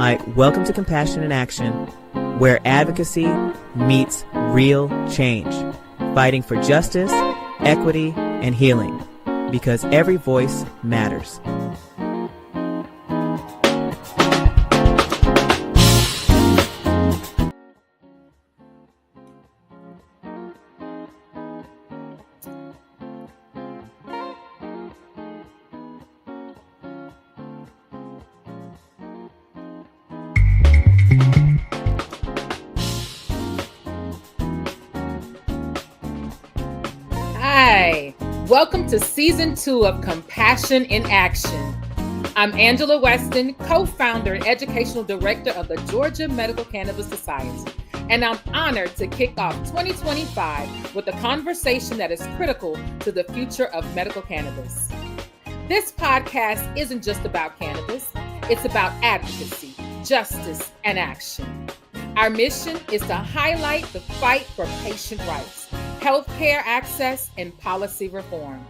my Welcome to Compassion in Action, where advocacy meets real change, fighting for justice, equity, and healing, because every voice matters. Welcome to Season 2 of Compassion in Action. I'm Angela Weston, co-founder and educational director of the Georgia Medical Cannabis Society, and I'm honored to kick off 2025 with a conversation that is critical to the future of medical cannabis. This podcast isn't just about cannabis, it's about advocacy, justice, and action. Our mission is to highlight the fight for patient rights, healthcare access, and policy reform.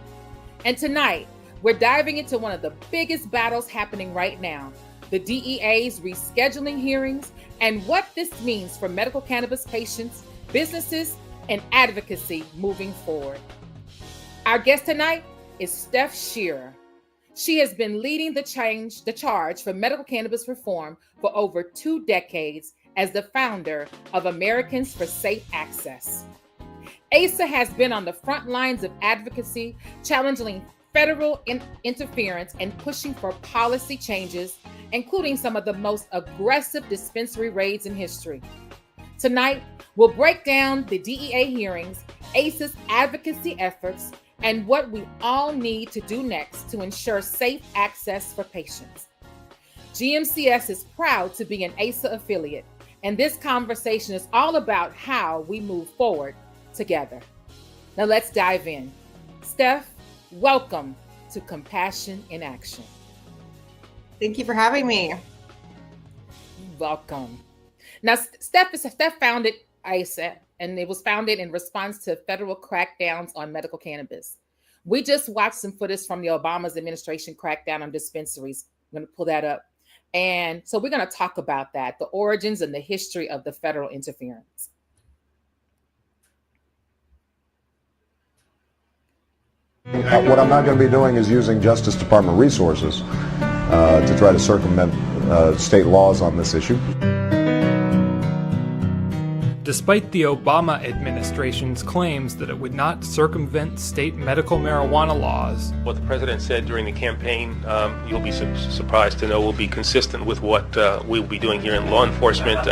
And tonight, we're diving into one of the biggest battles happening right now, the DEA's rescheduling hearings, and what this means for medical cannabis patients, businesses, and advocacy moving forward. Our guest tonight is Steph Sherer. She has been leading the charge for medical cannabis reform for over 2 decades as the founder of Americans for Safe Access. ASA has been on the front lines of advocacy, challenging federal interference and pushing for policy changes, including some of the most aggressive dispensary raids in history. Tonight, we'll break down the DEA hearings, ASA's advocacy efforts, and what we all need to do next to ensure safe access for patients. GMCS is proud to be an ASA affiliate, and this conversation is all about how we move forward together. Now let's dive in. Steph, welcome to Compassion in Action. Thank you for having me. Welcome. Now, Steph founded ASA, and it was founded in response to federal crackdowns on medical cannabis. We just watched some footage from the Obama's administration crackdown on dispensaries. I'm going to pull that up. And so we're going to talk about that, the origins and the history of the federal interference. What I'm not going to be doing is using Justice Department resources to try to circumvent state laws on this issue. Despite the Obama administration's claims that it would not circumvent state medical marijuana laws, what the president said during the campaign, you'll be surprised to know, will be consistent with what we'll be doing here in law enforcement.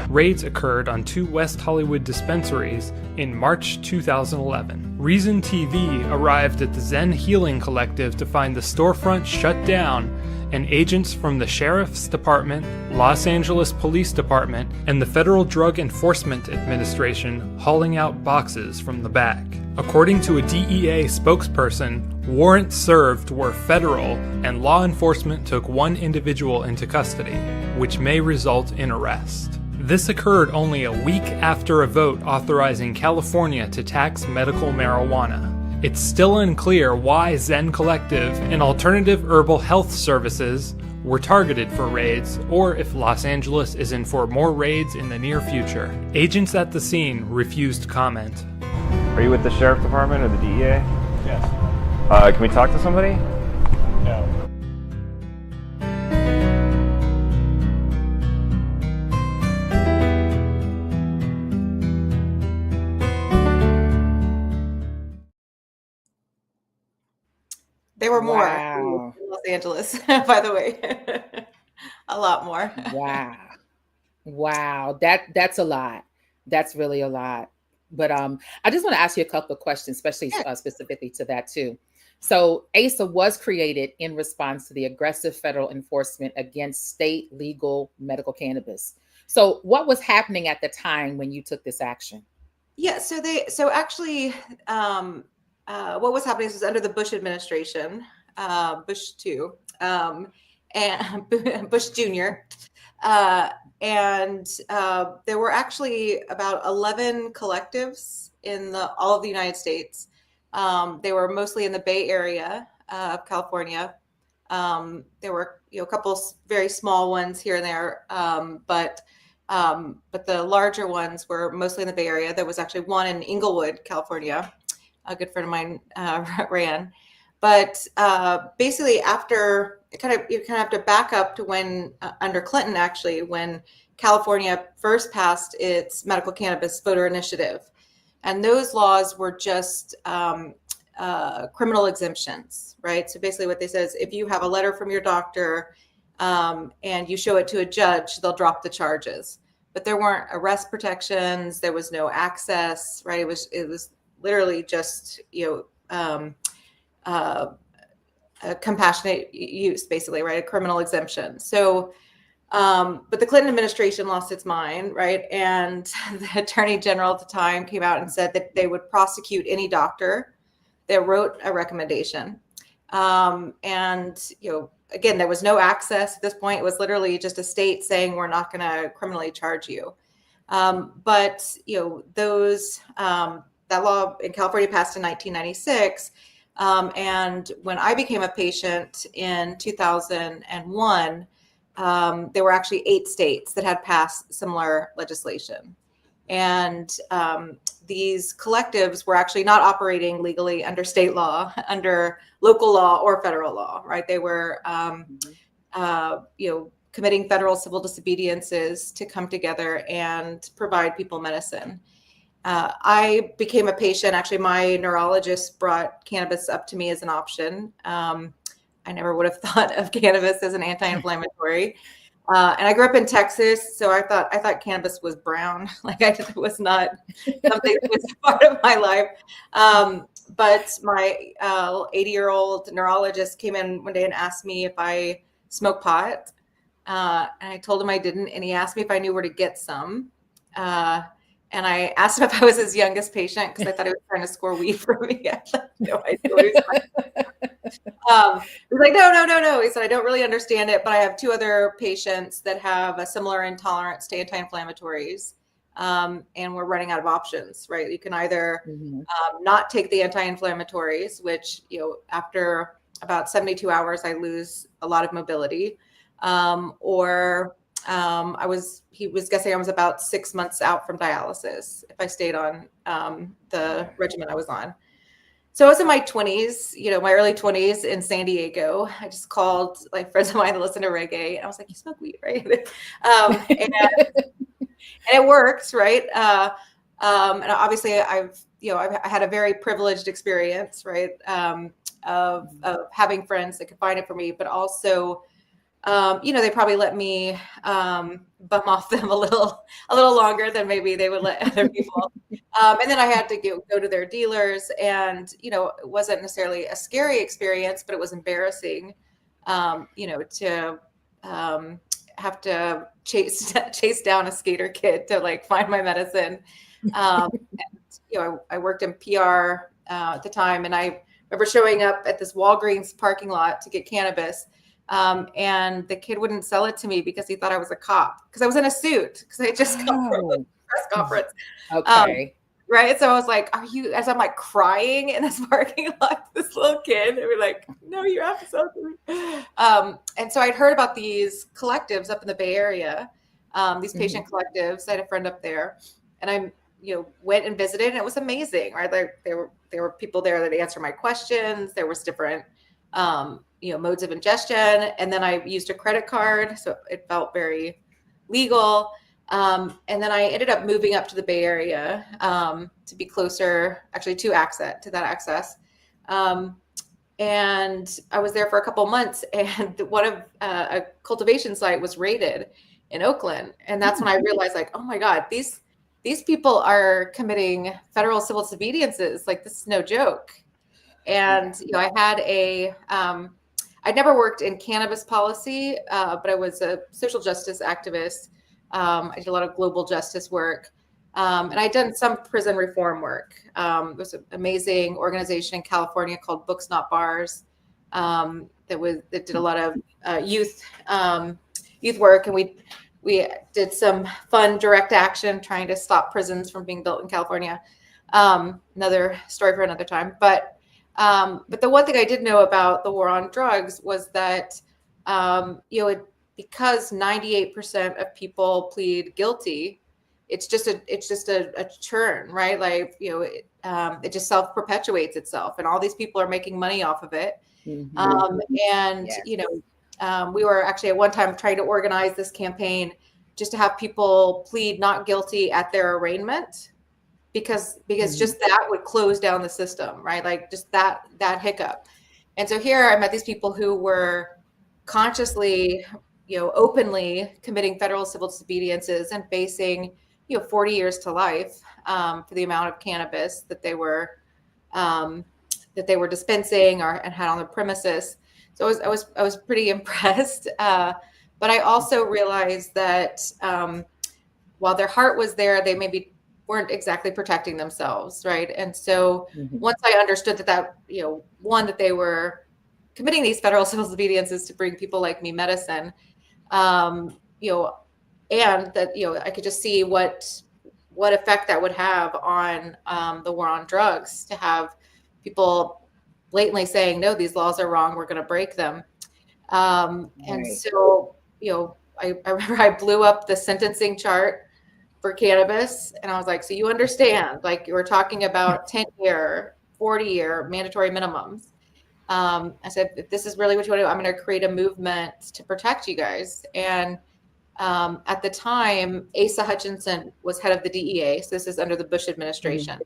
Raids occurred on 2 West Hollywood dispensaries in March 2011. Reason TV arrived at the Zen Healing Collective to find the storefront shut down and agents from the Sheriff's Department, Los Angeles Police Department, and the Federal Drug Enforcement Administration hauling out boxes from the back. According to a DEA spokesperson, warrants served were federal, and law enforcement took 1 individual into custody, which may result in arrest. This occurred only a week after a vote authorizing California to tax medical marijuana. It's still unclear why Zen Collective and alternative herbal health services were targeted for raids, or if Los Angeles is in for more raids in the near future. Agents at the scene refused comment. Are you with the Sheriff Department or the DEA? Yes. Can we talk to somebody? No. There were more Wow. in Los Angeles, by the way. A lot more. Wow. That's a lot. That's really a lot. But I just want to ask you a couple of questions, especially specifically to that too. So ASA was created in response to the aggressive federal enforcement against state legal medical cannabis. So what was happening at the time when you took this action? Yeah, what was happening was under the Bush administration, Bush 2, and Bush Jr. There were actually about 11 collectives in all of the United States. They were mostly in the Bay Area of California, There were, a couple very small ones here and there, but the larger ones were mostly in the Bay Area. There was actually one in Inglewood, California. A good friend of mine ran. But basically, after you kind of have to back up to when under Clinton, actually, when California first passed its medical cannabis voter initiative, and those laws were just criminal exemptions, right? So basically, what they say is, if you have a letter from your doctor and you show it to a judge, they'll drop the charges. But there weren't arrest protections. There was no access, right? It was literally just a compassionate use, basically, right? A criminal exemption. So, but the Clinton administration lost its mind, right? And the attorney general at the time came out and said that they would prosecute any doctor that wrote a recommendation. And, again, there was no access at this point. It was literally just a state saying, we're not going to criminally charge you. But, that law in California passed in 1996. And when I became a patient in 2001, there were actually 8 states that had passed similar legislation. And these collectives were actually not operating legally under state law, under local law or federal law, right? They were, committing federal civil disobediences to come together and provide people medicine. I became a patient. Actually, my neurologist brought cannabis up to me as an option. I never would have thought of cannabis as an anti-inflammatory. And I grew up in Texas, so I thought cannabis was brown. Like, it was not something that was part of my life. But my 80-year-old neurologist came in one day and asked me if I smoke pot. And I told him I didn't. And he asked me if I knew where to get some. And I asked him if I was his youngest patient, because I thought he was trying to score weed from me. I had no idea what he was like. He was like, no. He said, I don't really understand it, but I have 2 other patients that have a similar intolerance to anti-inflammatories. And we're running out of options, right? You can either not take the anti-inflammatories, which, after about 72 hours, I lose a lot of mobility, or he was guessing I was about 6 months out from dialysis if I stayed on the regimen I was on. So I was in my 20s, my early 20s in San Diego. I just called like friends of mine to listen to reggae, and I was like, "You smoke weed, right?" And it works, right? And obviously, I had a very privileged experience, right, of having friends that could find it for me, but also, they probably let me bum off them a little longer than maybe they would let other people. And then I had to go to their dealers, and, it wasn't necessarily a scary experience, but it was embarrassing, to have to chase down a skater kid to like find my medicine. And, I worked in PR at the time, and I remember showing up at this Walgreens parking lot to get cannabis. And the kid wouldn't sell it to me because he thought I was a cop, because I was in a suit, because I had just come from a press conference. Okay. Right. So I was like, "Are you?" As I'm like crying in this parking lot, this little kid, and we're like, "No, you have to sell it to me." And so I'd heard about these collectives up in the Bay Area, these patient collectives. I had a friend up there, and I, went and visited, and it was amazing. Right. Like, there were people there that answered my questions. There was different, modes of ingestion. And then I used a credit card, so it felt very legal. And then I ended up moving up to the Bay Area to be closer, actually, to that access. And I was there for a couple months, and one of a cultivation site was raided in Oakland. And that's when I realized, like, oh my God, these people are committing federal civil disobediences. Like, this is no joke. And, I had I'd never worked in cannabis policy, but I was a social justice activist. I did a lot of global justice work, and I'd done some prison reform work. There was an amazing organization in California called Books Not Bars that did a lot of youth work, and we did some fun direct action trying to stop prisons from being built in California. Another story for another time, but But the one thing I did know about the war on drugs was that, because 98% of people plead guilty, it's just a churn, right? Like, it just self-perpetuates itself, and all these people are making money off of it. We were actually at one time trying to organize this campaign just to have people plead not guilty at their arraignment, because just that would close down the system, right? Like just that hiccup. And so here I met these people who were consciously, openly committing federal civil disobediences and facing 40 years to life for the amount of cannabis that they were dispensing and had on the premises. So I was pretty impressed. But I also realized that while their heart was there, they maybe weren't exactly protecting themselves, right? And so once I understood that that they were committing these federal civil disobediences to bring people like me medicine, and that I could just see what effect that would have on the war on drugs, to have people blatantly saying, no, these laws are wrong, we're going to break them. And so I remember I blew up the sentencing chart for cannabis, and I was like, so you understand, like, you were talking about 10-year, 40-year mandatory minimums. I said, if this is really what you want to do, I'm going to create a movement to protect you guys. And at the time, Asa Hutchinson was head of the DEA. So this is under the Bush administration.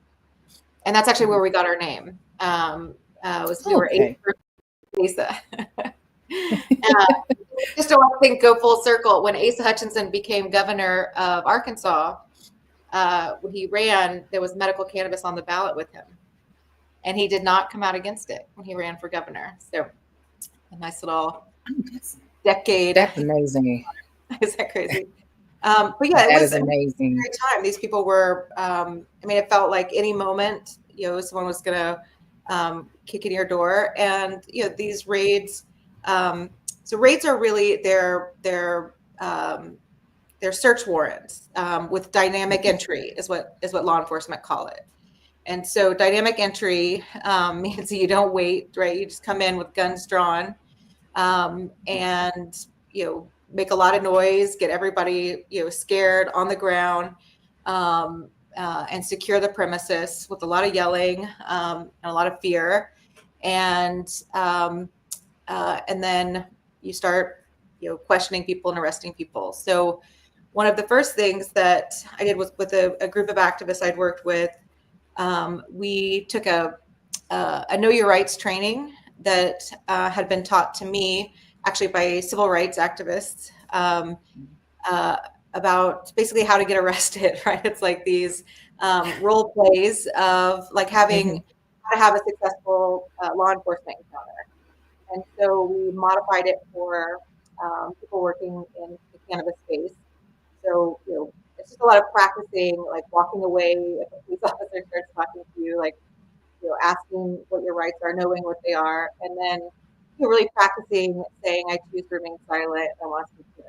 And that's actually where we got our name. We were Asa. Just to think, go full circle. When Asa Hutchinson became governor of Arkansas, when he ran, there was medical cannabis on the ballot with him, and he did not come out against it when he ran for governor. So a nice little decade. That's amazing. Is that crazy? But yeah, that is amazing. A great time. These people were. It felt like any moment, someone was going to kick in your door, and these raids. So raids are really their search warrants with dynamic entry is what law enforcement call it. And so dynamic entry means you don't wait, right? You just come in with guns drawn, and make a lot of noise, get everybody scared on the ground, and secure the premises with a lot of yelling and a lot of fear, and then you start, questioning people and arresting people. So one of the first things that I did was with a group of activists I'd worked with. We took a Know Your Rights training that had been taught to me actually by civil rights activists about basically how to get arrested, right? It's like these role plays of like how to have a successful law enforcement encounter. And so we modified it for people working in the cannabis space. So, it's just a lot of practicing, like walking away if a police officer starts talking to you, like, asking what your rights are, knowing what they are, and then really practicing saying, I choose to remain silent, I want to speak to an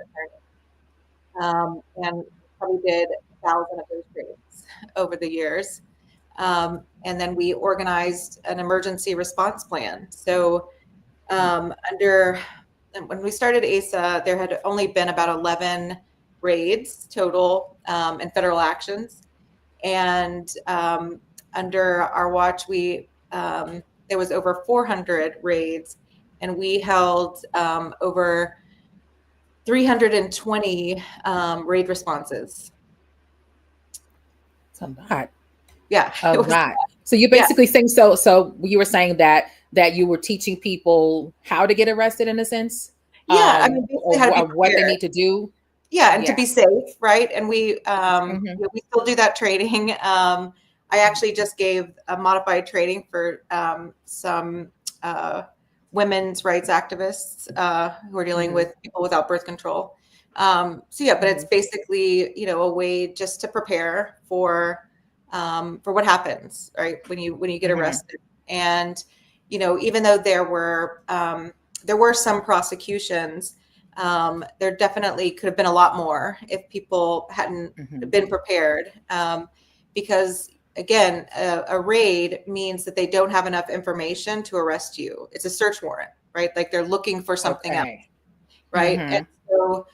attorney. And probably did 1,000 of those trainings over the years. And then we organized an emergency response plan. So when we started ASA, there had only been about 11 raids total and federal actions. And under our watch, there was over 400 raids, and we held over 320 raid responses. It's a lot. Yeah, a lot. So you're basically saying, so you were saying that you were teaching people how to get arrested in a sense? Yeah, or what they need to do. Yeah, and to be safe, right? And we we still do that training. I actually just gave a modified training for some women's rights activists who are dealing with people without birth control. But it's basically a way just to prepare for what happens, right, when you get arrested. And even though there were some prosecutions, there definitely could have been a lot more if people hadn't been prepared, because again, a raid means that they don't have enough information to arrest you. It's a search warrant, right? Like they're looking for something else, right? And so,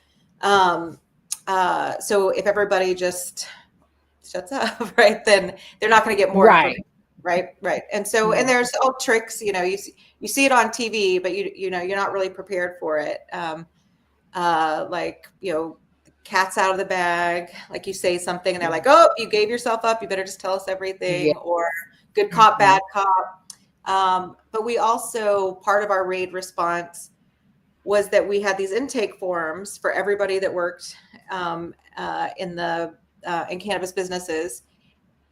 so if everybody just shuts up, right, then they're not going to get more information, right. And so, and there's all tricks, you see it on TV, but you're not really prepared for it. Like, cat's out of the bag, like you say something and they're like, oh, you gave yourself up, you better just tell us everything, or good cop, bad cop. But we also, part of our raid response was that we had these intake forms for everybody that worked in cannabis businesses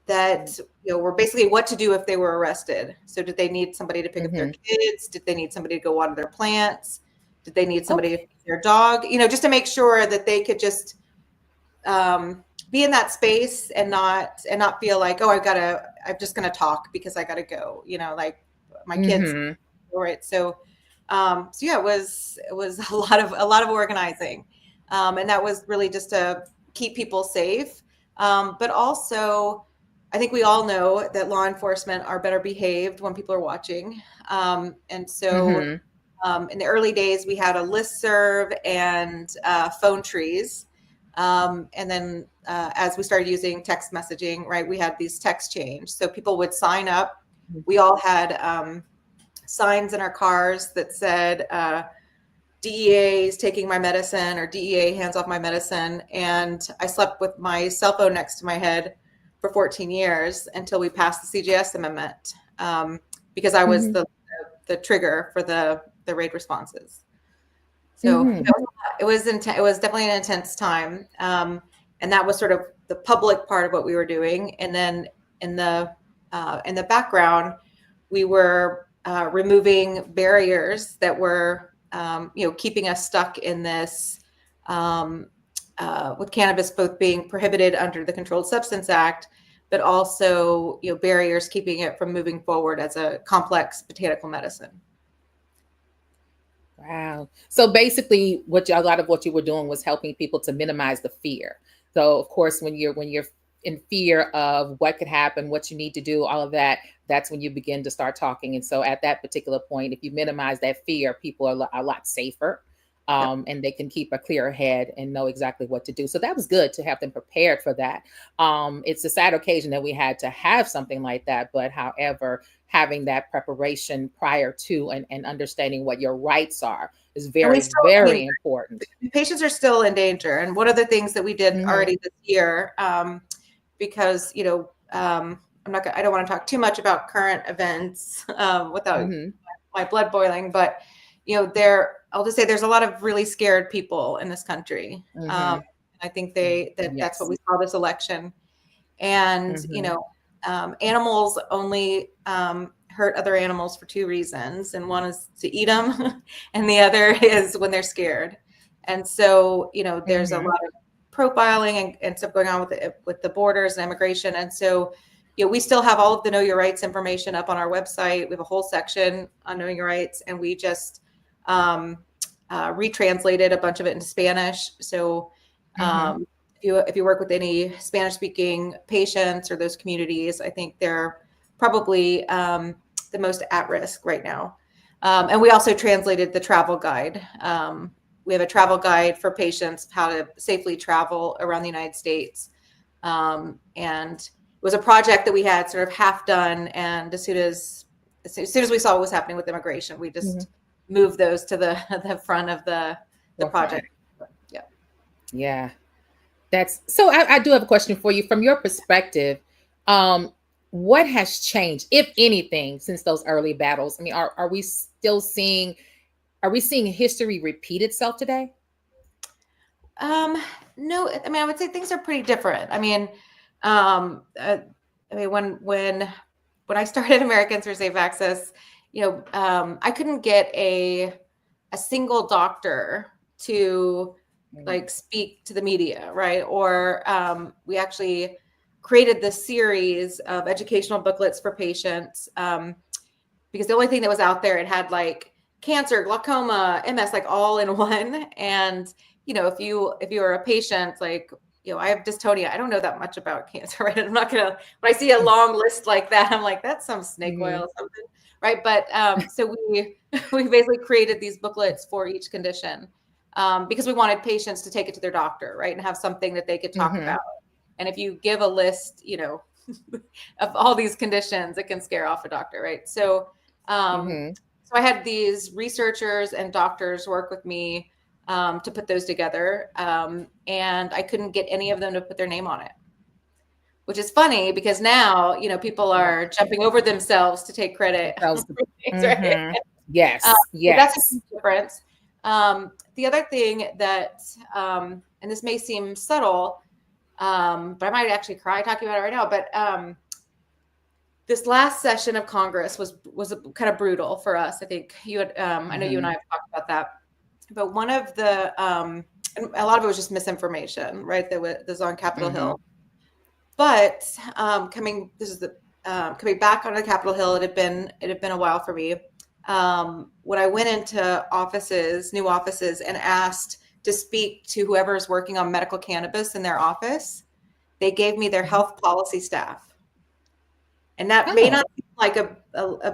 that were basically what to do if they were arrested. So did they need somebody to pick up their kids? Did they need somebody to go water their plants? Did they need somebody to feed their dog? Just to make sure that they could just be in that space and not feel like, oh, I'm just gonna talk because I gotta go. Like my kids, right? So yeah, it was a lot of organizing, and that was really just to keep people safe. But also, I think we all know that law enforcement are better behaved when people are watching, and so. In the early days, we had a listserv and phone trees. And then as we started using text messaging, right, we had these text chains. So people would sign up. We all had signs in our cars that said, DEA is taking my medicine, or DEA hands off my medicine. And I slept with my cell phone next to my head for 14 years until we passed the CJS amendment, because I was the trigger for the raid responses. So it was definitely an intense time. And that was sort of the public part of what we were doing. And then in the background, we were removing barriers that were, keeping us stuck in this, with cannabis both being prohibited under the Controlled Substance Act, but also, barriers keeping it from moving forward as a complex botanical medicine. Wow. So basically a lot of what you were doing was helping people to minimize the fear. So of course, when you're in fear of what could happen, what you need to do, all of that, that's when you begin to start talking. And so at that particular point, if you minimize that fear, people are a lot safer. And they can keep a clear head and know exactly what to do. So that was good to have them prepared for that. It's a sad occasion that we had to have something like that. But however, having that preparation prior to and understanding what your rights are is very important. Patients are still in danger. And one of the things that we did already this year, because, I don't want to talk too much about current events without my blood boiling, but I'll just say there's a lot of really scared people in this country. I think that's what we saw this election. And, animals only hurt other animals for two reasons. And one is to eat them and the other is when they're scared. And so, there's a lot of profiling and stuff going on with the borders and immigration. And so, we still have all of the Know Your Rights information up on our website. We have a whole section on knowing your rights, and we just retranslated a bunch of it into Spanish. So if you work with any Spanish speaking patients or those communities, I think they're probably the most at risk right now. And we also translated the travel guide. We have a travel guide for patients, how to safely travel around the United States. And it was a project that we had sort of half done. And as soon as we saw what was happening with immigration, we just move those to the front of the project. Yeah. That's so I do have a question for you from your perspective. What has changed, if anything, since those early battles? I mean, are we seeing history repeat itself today? No, I mean, I would say things are pretty different. I mean, when I started Americans for Safe Access, I couldn't get a single doctor to speak to the media, right? Or we actually created this series of educational booklets for patients because the only thing that was out there, it had cancer, glaucoma, MS, all in one. And if you are a patient, I have dystonia. I don't know that much about cancer, right? I'm not gonna, when I see a long list like that, I'm like, that's some snake oil or something, right? But so we basically created these booklets for each condition because we wanted patients to take it to their doctor, right, and have something that they could talk about. And if you give a list, of all these conditions, it can scare off a doctor, right? So, so I had these researchers and doctors work with me to put those together, and I couldn't get any of them to put their name on it, which is funny because now people are jumping over themselves to take credit. Right? Yes, That's a huge difference. The other thing that, and this may seem subtle, but I might actually cry talking about it right now. But this last session of Congress was kind of brutal for us. I think you had, I know you and I have talked about that. But one of the, and a lot of it was just misinformation, right? That was on Capitol Hill. But coming back onto Capitol Hill, it had been a while for me. When I went into new offices, and asked to speak to whoever's working on medical cannabis in their office, they gave me their health policy staff. And that may not seem like a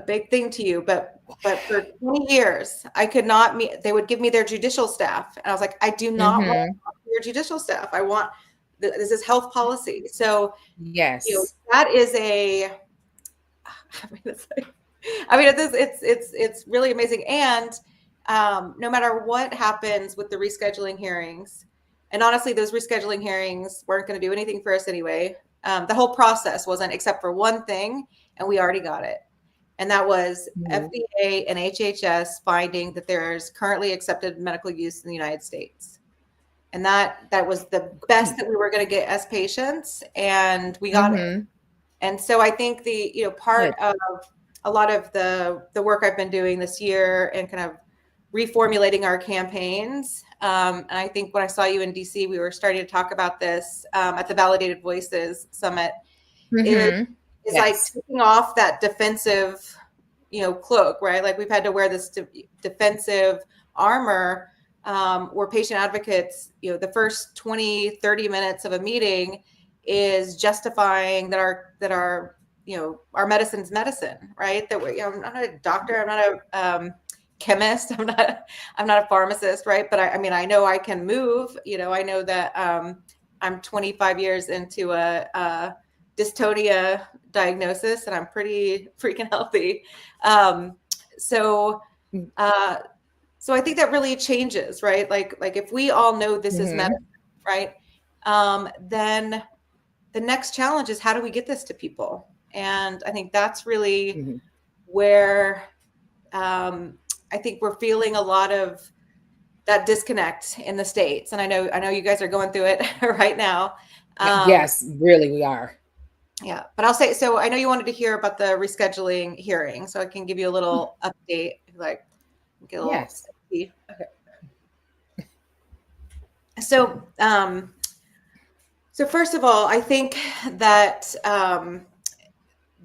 big thing to you, but for 20 years, I could not meet. They would give me their judicial staff, and I was like, I do not want your judicial staff. I want this is health policy. So yes, that is it's really amazing. And no matter what happens with the rescheduling hearings, and honestly, those rescheduling hearings weren't going to do anything for us anyway. The whole process wasn't, except for one thing, and we already got it. And that was FDA and HHS finding that there's currently accepted medical use in the United States. And that was the best that we were going to get as patients, and we got it. And so I think the part of a lot of the work I've been doing this year and kind of reformulating our campaigns. And I think when I saw you in DC, we were starting to talk about this at the Validated Voices Summit. Is like taking off that defensive, cloak, right? Like we've had to wear this defensive armor where patient advocates, the first 20, 30 minutes of a meeting is justifying that our medicine's medicine, right? That I'm not a doctor, I'm not a chemist, I'm not a pharmacist, right? But I know I can move, I know that I'm 25 years into a dystonia diagnosis, and I'm pretty freaking healthy. So I think that really changes, right? Like if we all know this is medicine, right? Then the next challenge is, how do we get this to people? And I think that's really where I think we're feeling a lot of that disconnect in the States. And I know you guys are going through it right now. Yes, really, we are. Yeah, but I'll say, so I know you wanted to hear about the rescheduling hearing, so I can give you a little update, like get a little. Okay. So first of all, I think that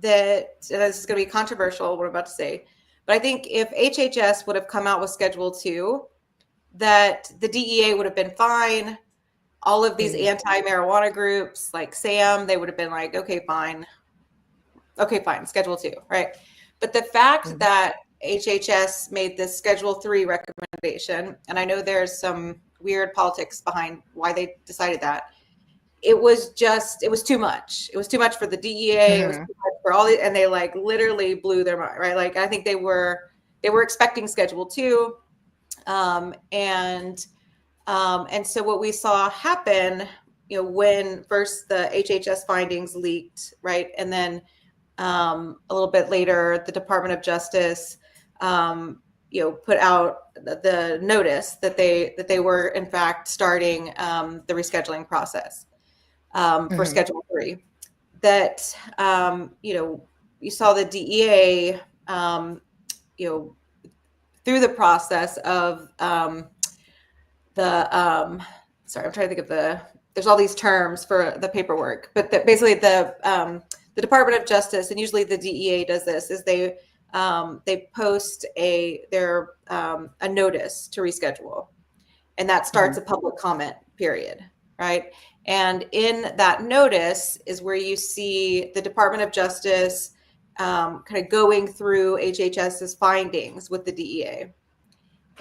that this is going to be controversial, what I'm about to say, but I think if HHS would have come out with Schedule 2, that the DEA would have been fine. All of these anti-marijuana groups like SAM, they would have been like, okay, fine, Schedule 2, right? But the fact that HHS made this Schedule 3 recommendation, and I know there's some weird politics behind why they decided that, it was too much. It was too much for the DEA. It was too much for all and they like literally blew their mind, right? Like I think they were expecting Schedule 2, and so what we saw happen, when first the HHS findings leaked, right, and then a little bit later, the Department of Justice, put out the notice that they were in fact starting the rescheduling process for Schedule 3. That you saw the DEA, through the process of sorry, I'm trying to think of there's all these terms for the paperwork, but basically the Department of Justice, and usually the DEA does this, is they post a notice to reschedule, and that starts a public comment period, right? And in that notice is where you see the Department of Justice kind of going through HHS's findings with the DEA.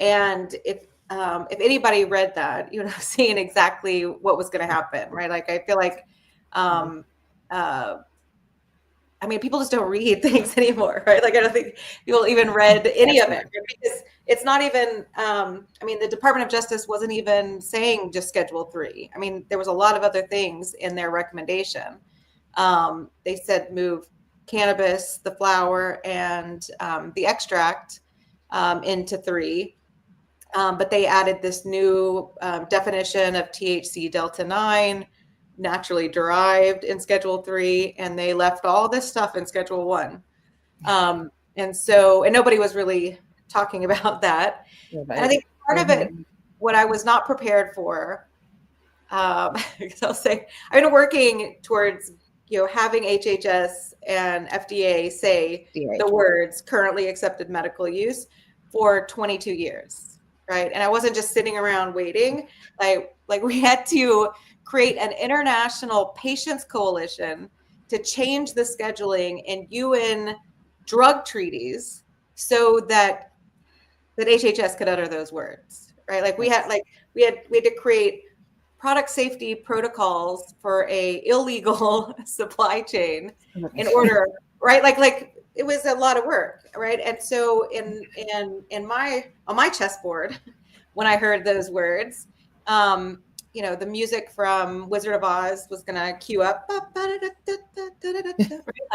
And if anybody read that, you know, seeing exactly what was going to happen, right? Like, I feel like, I mean, people just don't read things anymore, right? Like, I don't think people even read any of it, right? Because it's not even, I mean, the Department of Justice wasn't even saying just Schedule 3. I mean, there was a lot of other things in their recommendation. They said move cannabis, the flower, and the extract into 3. But they added this new definition of THC Delta 9, naturally derived, in Schedule 3, and they left all this stuff in Schedule 1. And nobody was really talking about that. And I think part of it, what I was not prepared for, because I'll say, I've been working towards, you know, having HHS and FDA say the words currently accepted medical use for 22 years, right? And I wasn't just sitting around waiting. Like we had to create an international patients coalition to change the scheduling in UN drug treaties so that HHS could utter those words, right? Like we had to create product safety protocols for a illegal supply chain in order, right? Like it was a lot of work, right? And so on my chessboard, when I heard those words, you know, the music from Wizard of Oz was going to cue up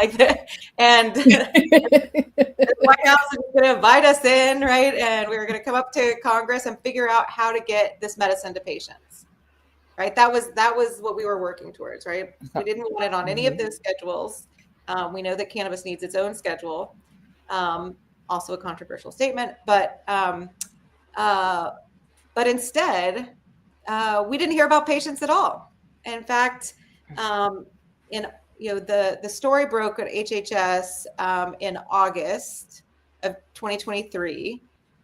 like that. And the White House was going to invite us in, right? And we were going to come up to Congress and figure out how to get this medicine to patients, right? That was what we were working towards, right? We didn't want it on any of those schedules. We know that cannabis needs its own schedule. Also a controversial statement, but instead, we didn't hear about patients at all. In fact, the story broke at HHS in August of 2023,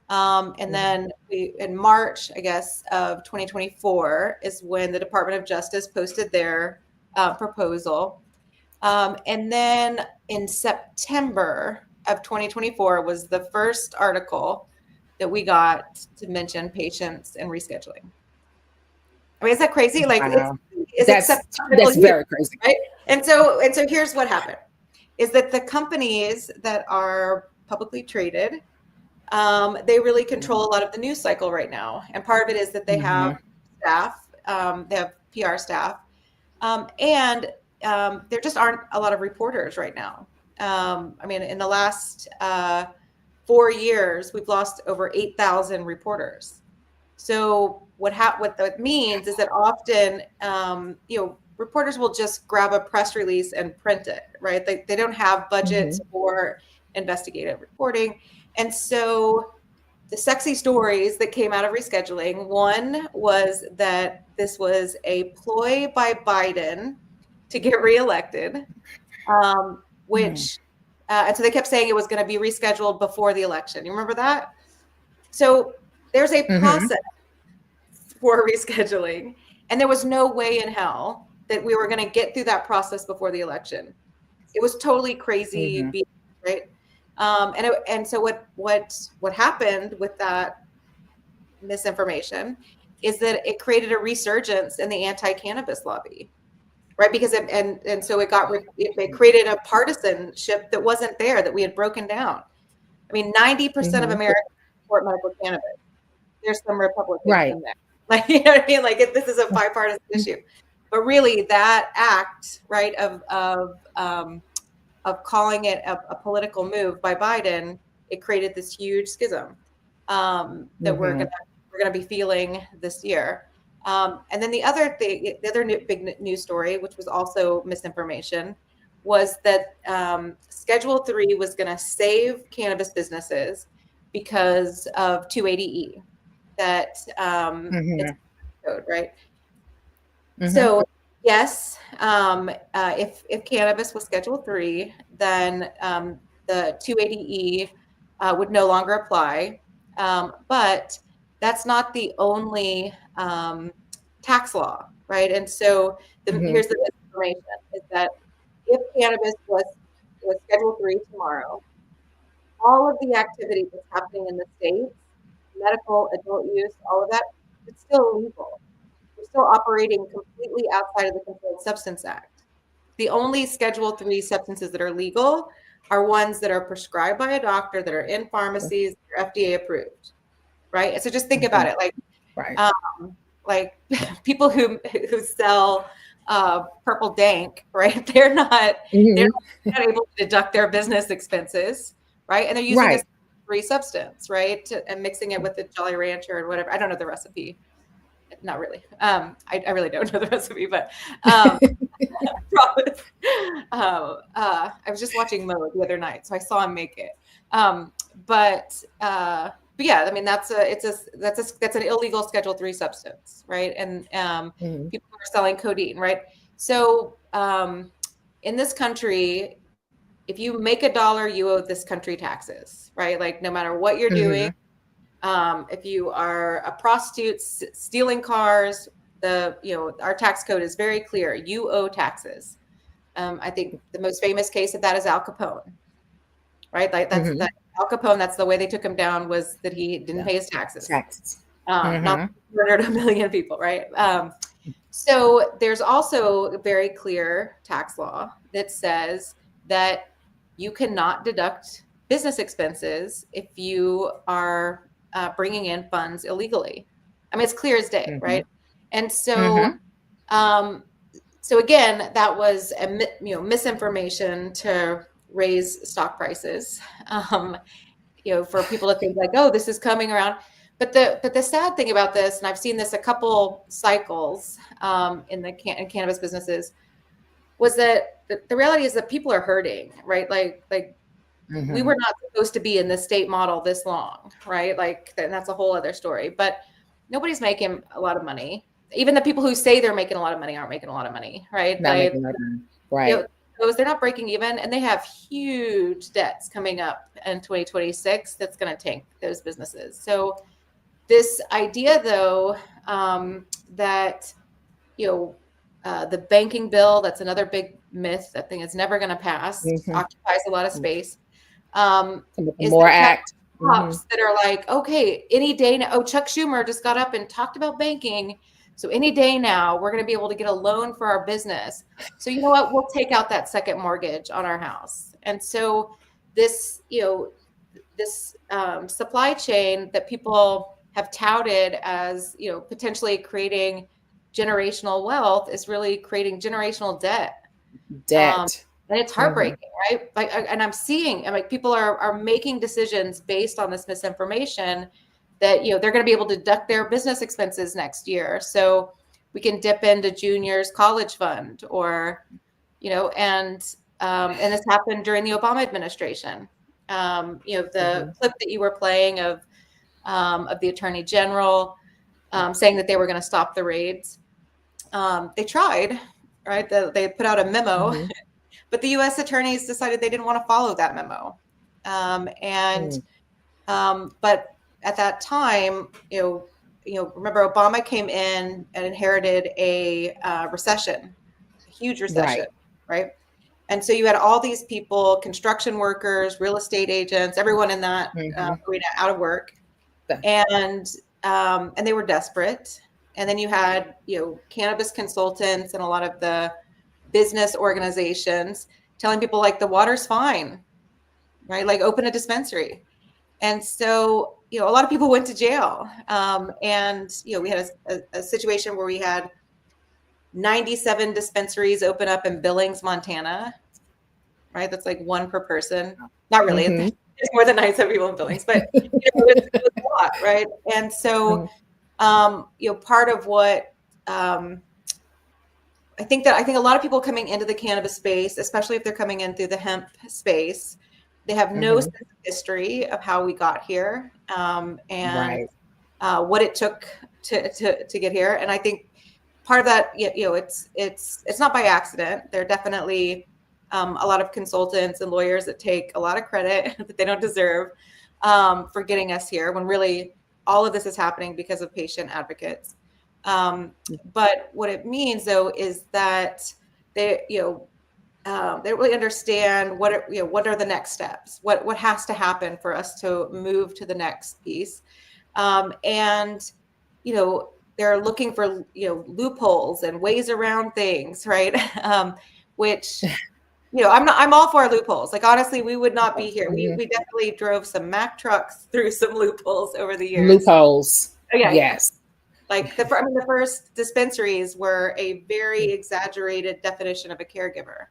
and then in March, I guess, of 2024 is when the Department of Justice posted their proposal, and then in September of 2024 was the first article that we got to mention patients and rescheduling. I mean, is that crazy? Like, wow. That's very crazy, right? And so here's what happened: is that the companies that are publicly traded, they really control a lot of the news cycle right now. And part of it is that they have staff, they have PR staff, and there just aren't a lot of reporters right now. I mean, in the last 4 years, we've lost over 8,000 reporters. So what that means is that often, reporters will just grab a press release and print it, right? They don't have budgets for investigative reporting. And so the sexy stories that came out of rescheduling, one was that this was a ploy by Biden to get reelected, which, and so they kept saying it was going to be rescheduled before the election. You remember that? So there's a process for rescheduling, and there was no way in hell that we were going to get through that process before the election. It was totally crazy, right? And so what happened with that misinformation is that it created a resurgence in the anti-cannabis lobby, right? Because it created a partisanship that wasn't there, that we had broken down. I mean, 90% of Americans support medical cannabis. There's some Republicans in there. Like, you know what I mean? Like, this is a bipartisan issue. But really, that act, right, of calling it a political move by Biden, it created this huge schism that we're gonna be feeling this year. And then the other big news story, which was also misinformation, was that Schedule 3 was going to save cannabis businesses because of 280E. That it's code, right? So yes, if cannabis was Schedule 3, then the 280E would no longer apply. But that's not the only tax law, right? And so here's the misinformation, is that if cannabis was Schedule 3 tomorrow, all of the activity that's happening in the states, medical, adult use, all of that, it's still illegal. We're still operating completely outside of the Controlled Substance Act. The only Schedule 3 substances that are legal are ones that are prescribed by a doctor, that are in pharmacies, that are FDA approved, right? And so just think about it, like people who sell purple dank, right? They're not able to deduct their business expenses, right? And they're using a free substance, right? And mixing it with the Jolly Rancher and whatever. I don't know the recipe. Not really. I really don't know the recipe, but I promise. I was just watching Mo the other night, so I saw him make it. But yeah, I mean that's an illegal Schedule 3 substance, right? And people are selling codeine, right? So in this country, if you make $1, you owe this country taxes, right? Like no matter what you're doing. If you are a prostitute stealing cars, our tax code is very clear. You owe taxes. I think the most famous case of that is Al Capone, right? Like that's Al Capone. That's the way they took him down, was that he didn't pay his taxes. Not murdered 1 million people, right? So there's also a very clear tax law that says that you cannot deduct business expenses if you are bringing in funds illegally. I mean, it's clear as day, right? And so, so again, that was a misinformation to raise stock prices. For people to think like, oh, this is coming around. But the sad thing about this, and I've seen this a couple cycles in cannabis businesses, was that the reality is that people are hurting, right? Like. We were not supposed to be in the state model this long, right? Like, and that's a whole other story. But nobody's making a lot of money. Even the people who say they're making a lot of money aren't making a lot of money, right? Making money. Right. They're not breaking even, and they have huge debts coming up in 2026 that's going to tank those businesses. So this idea, though, that the banking bill, that's another big myth. That thing is never going to pass. Occupies a lot of space. Is more act cops that are like, okay, any day now. Oh, Chuck Schumer just got up and talked about banking. So any day now, we're going to be able to get a loan for our business. So you know what? We'll take out that second mortgage on our house. And so this, this supply chain that people have touted as, potentially creating generational wealth is really creating generational debt. And it's heartbreaking, right? Like, and I'm seeing, people are making decisions based on this misinformation that, they're going to be able to deduct their business expenses next year. So we can dip into junior's college fund or, and this happened during the Obama administration. The clip that you were playing of the Attorney General saying that they were going to stop the raids. They tried, right? They put out a memo. But the U.S. attorneys decided they didn't want to follow that memo. But at that time, remember Obama came in and inherited a recession, a huge recession, right? And so you had all these people, construction workers, real estate agents, everyone in that arena out of work. And they were desperate. And then you had, cannabis consultants and a lot of the business organizations telling people like the water's fine, right? Like open a dispensary. And so, a lot of people went to jail. And we had a situation where we had 97 dispensaries open up in Billings, Montana, right? That's like one per person. Not really. It's more than 97 people in Billings, but it was a lot, right? And so, part of what I think a lot of people coming into the cannabis space, especially if they're coming in through the hemp space, they have no sense of history of how we got here and what it took to get here. And I think part of that, it's not by accident. There are definitely a lot of consultants and lawyers that take a lot of credit that they don't deserve for getting us here, when really all of this is happening because of patient advocates. But what it means, though, is that they don't really understand what are the next steps, what has to happen for us to move to the next piece, and they're looking for loopholes and ways around things, right? Which I'm all for loopholes. Like, honestly, we would not be here. We definitely drove some Mack trucks through some loopholes over the years. Loopholes. Oh, yeah, yes. Like the first dispensaries were a very exaggerated definition of a caregiver.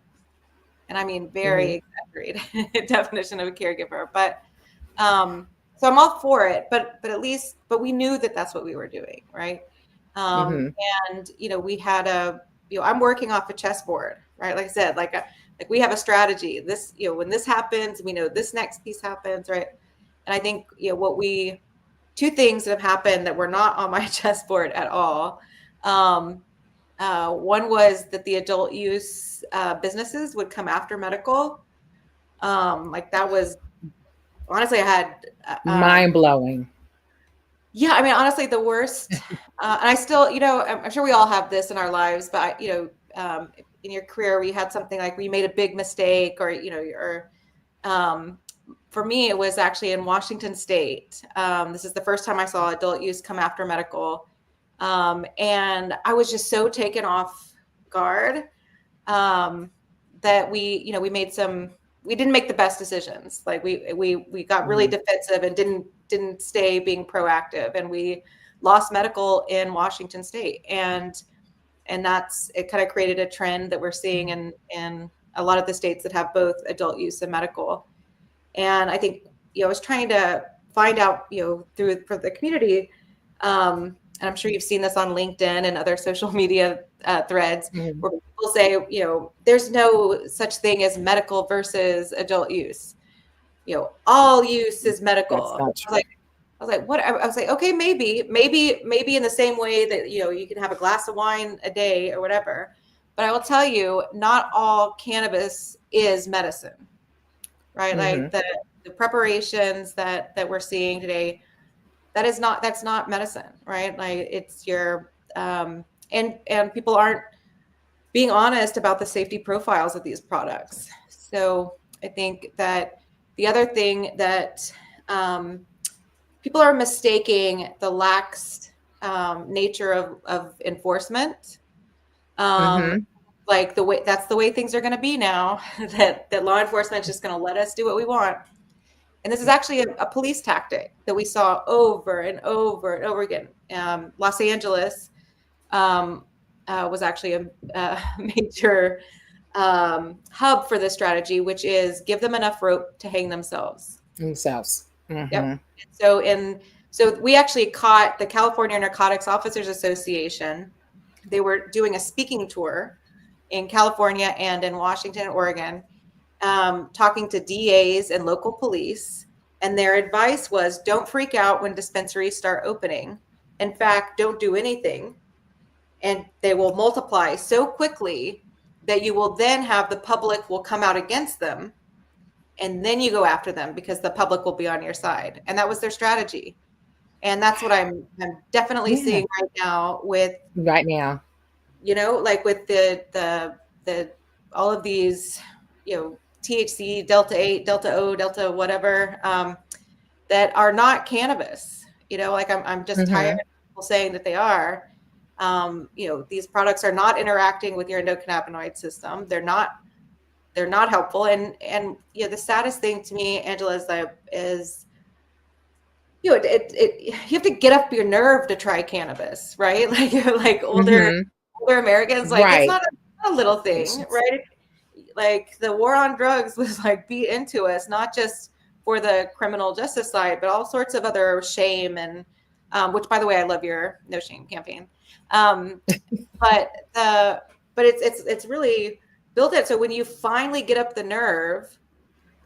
And I mean, very exaggerated definition of a caregiver. But so I'm all for it, but we knew that that's what we were doing. Right. And, we had I'm working off a chessboard, right? Like I said, like we have a strategy. This, when this happens, we know this next piece happens. Right. And I think, two things that have happened that were not on my chessboard at all. One was that the adult use businesses would come after medical. Like, that was, honestly, I had mind blowing. Yeah, I mean, honestly, the worst. And I still, I'm sure we all have this in our lives, but in your career, we had something like we made a big mistake, or for me, it was actually in Washington State. This is the first time I saw adult use come after medical. And I was just so taken off guard that we didn't make the best decisions. Like we got really defensive and didn't stay being proactive, and we lost medical in Washington State. And it kind of created a trend that we're seeing in a lot of the states that have both adult use and medical. And I think, I was trying to find out, for the community, and I'm sure you've seen this on LinkedIn and other social media threads, where people say, there's no such thing as medical versus adult use. All use is medical. I was like, what? I was like, okay, maybe in the same way that, you can have a glass of wine a day or whatever. But I will tell you, not all cannabis is medicine. Right. Like the preparations that we're seeing today, that's not medicine. Right. Like, it's your and people aren't being honest about the safety profiles of these products. So I think that the other thing that people are mistaking the lax nature of enforcement. Like that's the way things are going to be now, that law enforcement is just going to let us do what we want. And this is actually a police tactic that we saw over and over and over again. Los Angeles was actually a major hub for this strategy, which is give them enough rope to hang themselves. Yep. So we actually caught the California Narcotics Officers Association. They were doing a speaking tour in California and in Washington and Oregon, talking to DAs and local police. And their advice was, don't freak out when dispensaries start opening. In fact, don't do anything. And they will multiply so quickly that you will then have the public will come out against them. And then you go after them because the public will be on your side. And that was their strategy. And that's what I'm definitely seeing right now. Like with the all of these, THC, Delta 8, Delta O, Delta whatever, that are not cannabis. Like I'm just tired of people saying that they are. These products are not interacting with your endocannabinoid system. They're not helpful. And the saddest thing to me, Angela, is you have to get up your nerve to try cannabis, right? Like older Americans, like it's not a little thing, right? Like the war on drugs was like beat into us, not just for the criminal justice side, but all sorts of other shame and which, by the way, I love your No Shame campaign. But it's really built it. So when you finally get up the nerve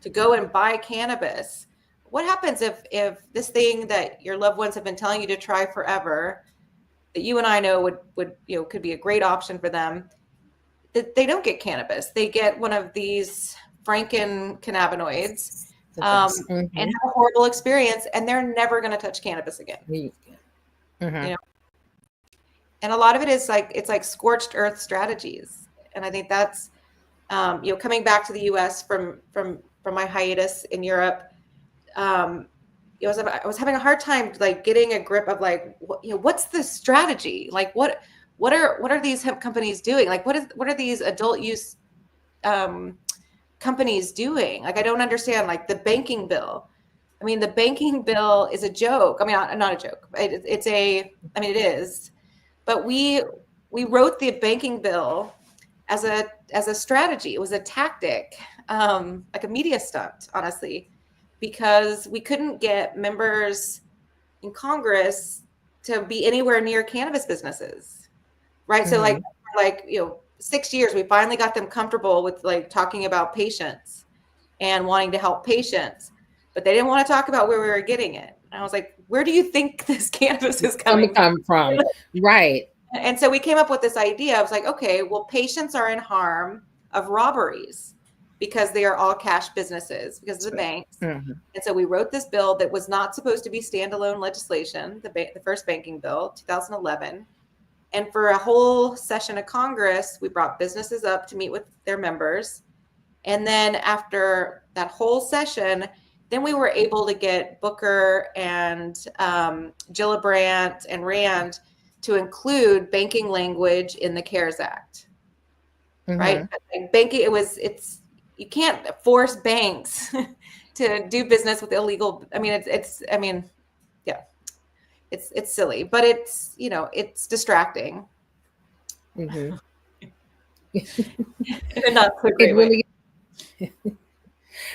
to go and buy cannabis, what happens if this thing that your loved ones have been telling you to try forever, that you and I know would could be a great option for them, that they don't get cannabis, they get one of these Franken cannabinoids, and have a horrible experience, and they're never going to touch cannabis again. And a lot of it is like, it's like scorched earth strategies. And I think that's, coming back to the US from my hiatus in Europe, I was having a hard time like getting a grip of like, what's the strategy? Like what are these hemp companies doing? Like what are these adult use companies doing? Like, I don't understand, like the banking bill. I mean, the banking bill is a joke. I mean, not a joke. It is, but we wrote the banking bill as a strategy. It was a tactic, like a media stunt, honestly, because we couldn't get members in Congress to be anywhere near cannabis businesses, right? So like 6 years, we finally got them comfortable with like talking about patients and wanting to help patients, but they didn't want to talk about where we were getting it. And I was like, where do you think this cannabis is coming from? Right. And so we came up with this idea. I was like, okay, well, patients are in harm of robberies because they are all cash businesses because of the banks. Mm-hmm. And so we wrote this bill that was not supposed to be standalone legislation, the first banking bill, 2011. And for a whole session of Congress, we brought businesses up to meet with their members. And then after that whole session, then we were able to get Booker and Gillibrand and Rand to include banking language in the CARES Act, right? Like banking, you can't force banks to do business with illegal. I mean, it's silly, but it's, it's distracting. Mm-hmm. Not so great way.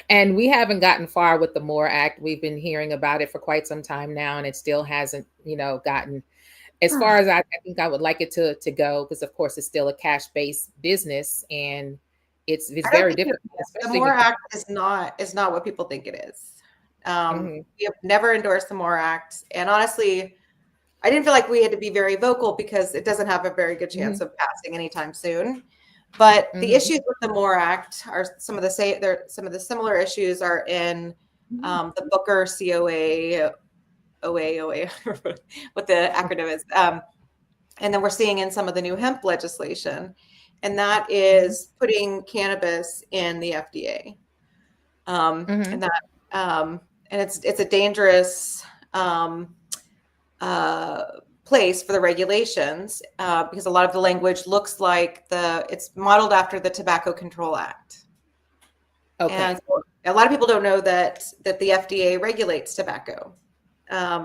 And we haven't gotten far with the MORE Act. We've been hearing about it for quite some time now, and it still hasn't, gotten as far as I think I would like it to go, because of course it's still a cash-based business, and it's very difficult. The MORE Act is not what people think it is. We have never endorsed the MORE Act, and honestly, I didn't feel like we had to be very vocal because it doesn't have a very good chance of passing anytime soon. But the issues with the MORE Act are some of the similar issues are in the Booker COA, OA, what the acronym is. And then we're seeing in some of the new hemp legislation, and that is putting cannabis in the FDA. And that and it's a dangerous place for the regulations because a lot of the language looks like it's modeled after the Tobacco Control Act. Okay. And so a lot of people don't know that the FDA regulates tobacco.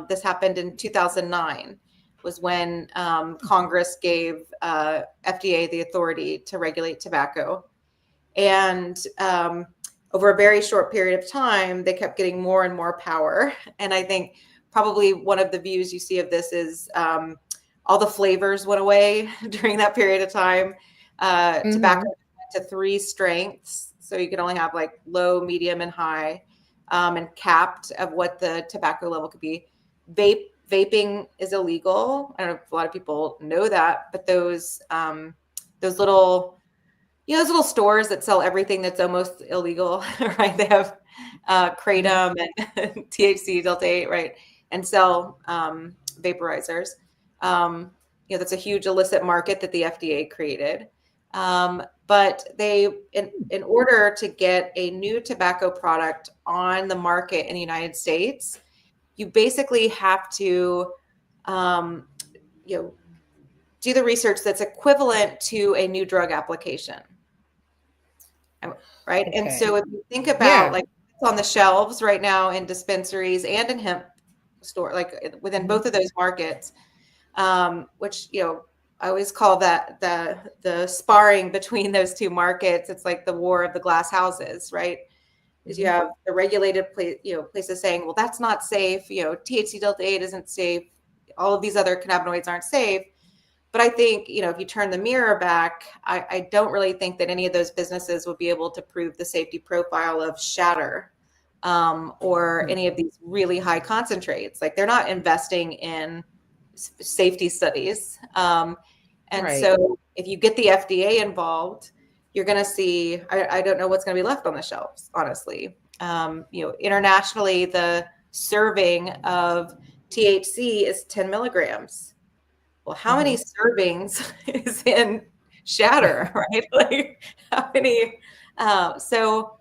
This happened in 2009 was when Congress gave FDA the authority to regulate tobacco. And over a very short period of time, they kept getting more and more power. And I think probably one of the views you see of this is all the flavors went away during that period of time. Tobacco went to 3 strengths. So you could only have like low, medium, and high, and capped of what the tobacco level could be. Vaping is illegal. I don't know if a lot of people know that, but those little, those little stores that sell everything that's almost illegal, right? They have kratom and THC, Delta 8, right? And sell vaporizers. That's a huge illicit market that the FDA created. But they, in order to get a new tobacco product on the market in the United States, you basically have to, do the research that's equivalent to a new drug application, right? Okay. And so if you think about like it's on the shelves right now in dispensaries and in hemp store, like within both of those markets, which I always call that the sparring between those two markets. It's like the war of the glass houses, right? Because you have the regulated places saying, well, that's not safe. THC Delta 8 isn't safe. All of these other cannabinoids aren't safe. But I think, if you turn the mirror back, I don't really think that any of those businesses would be able to prove the safety profile of shatter or any of these really high concentrates. Like they're not investing in safety studies. So if you get the FDA involved, you're going to see, I don't know what's going to be left on the shelves, honestly. Internationally, the serving of THC is 10 milligrams. Well, how many servings is in shatter, right? Like how many? So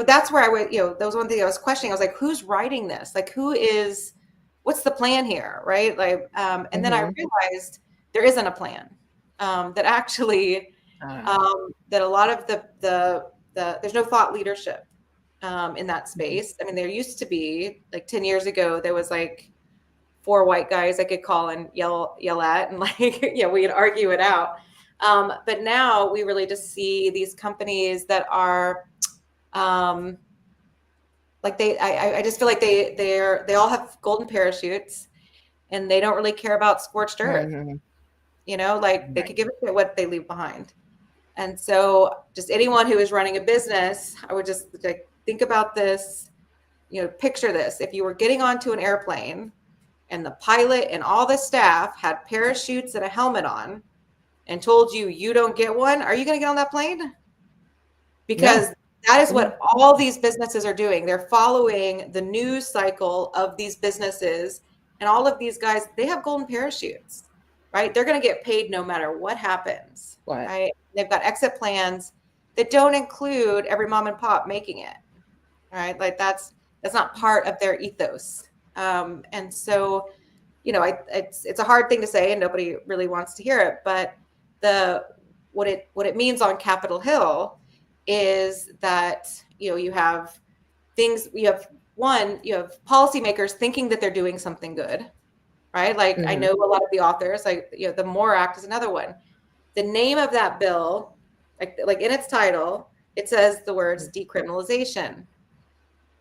that's where I would, that was one thing I was questioning. I was like, who's writing this? Like, what's the plan here, right? Like, and then I realized there isn't a plan. That actually, that a lot of the there's no thought leadership in that space. I mean, there used to be, like 10 years ago, there was like 4 white guys I could call and yell at, and like, we could argue it out. But now we really just see these companies that are, like I just feel like they all have golden parachutes, and they don't really care about scorched earth. Like they could give it what they leave behind. And so just anyone who is running a business, I would just like think about this, picture this. If you were getting onto an airplane and the pilot and all the staff had parachutes and a helmet on and told you don't get one, are you going to get on that plane? Because that is what all these businesses are doing. They're following the news cycle of these businesses, and all of these guys, they have golden parachutes, right? They're going to get paid no matter what happens, right? They've got exit plans that don't include every mom and pop making it, right? Like that's not part of their ethos. And so, it's a hard thing to say, and nobody really wants to hear it, but what it means on Capitol Hill is that, you have policymakers thinking that they're doing something good, right? Like I know a lot of the authors, like, the MORE Act is another one. The name of that bill, like in its title, it says the words decriminalization.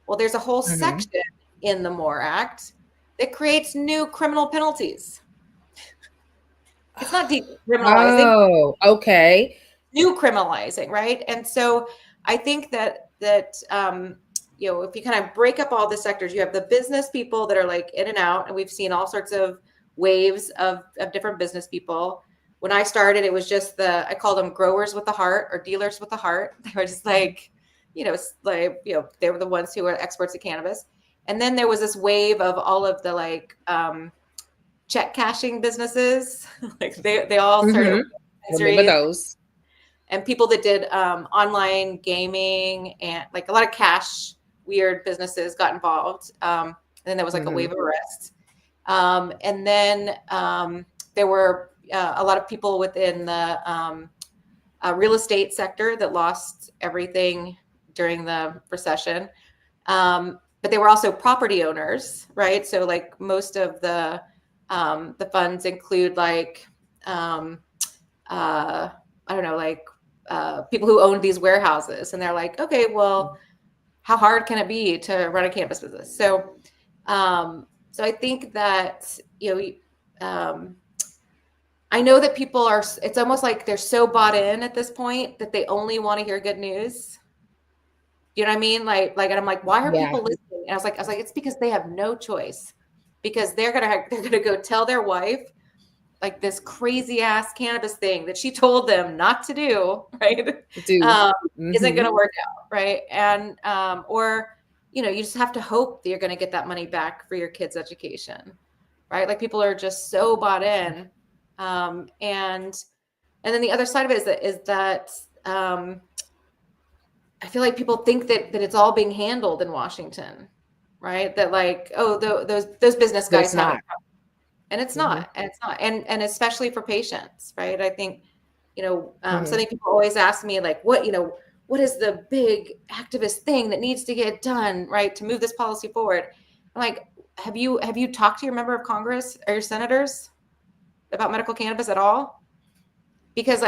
Well, there's a whole section in the MORE Act that creates new criminal penalties. It's not decriminalizing. Oh, okay. New criminalizing, right? And so I think that if you kind of break up all the sectors, you have the business people that are like in and out, and we've seen all sorts of waves of different business people. When I started, it was just I called them growers with the heart, or dealers with the heart. They were just like, they were the ones who were experts at cannabis. And then there was this wave of all of the check cashing businesses. Like they all started. Remember those. And people that did online gaming and like a lot of cash weird businesses got involved. And then there was like a wave of arrests. And then there were a lot of people within the real estate sector that lost everything during the recession. But they were also property owners, right? So like most of the funds include like, people who owned these warehouses, and they're like, okay, well, how hard can it be to run a cannabis business? So, so I think that, I know that people are, it's almost like they're so bought in at this point that they only want to hear good news. You know what I mean? Like, and I'm like, why are people listening? And I was like, it's because they have no choice, because they're going to go tell their wife, like this crazy ass cannabis thing that she told them not to do, right? Isn't going to work out, right? And, or, you just have to hope that you're going to get that money back for your kids' education, right? Like people are just so bought in. And then the other side of it is that I feel like people think that it's all being handled in Washington, right? That like, oh, those business guys have it. And it's not, and it's not. And especially for patients, right? I think, something people always ask me, like, what is the big activist thing that needs to get done, right, to move this policy forward? I'm like, have you talked to your member of Congress or your senators about medical cannabis at all? Because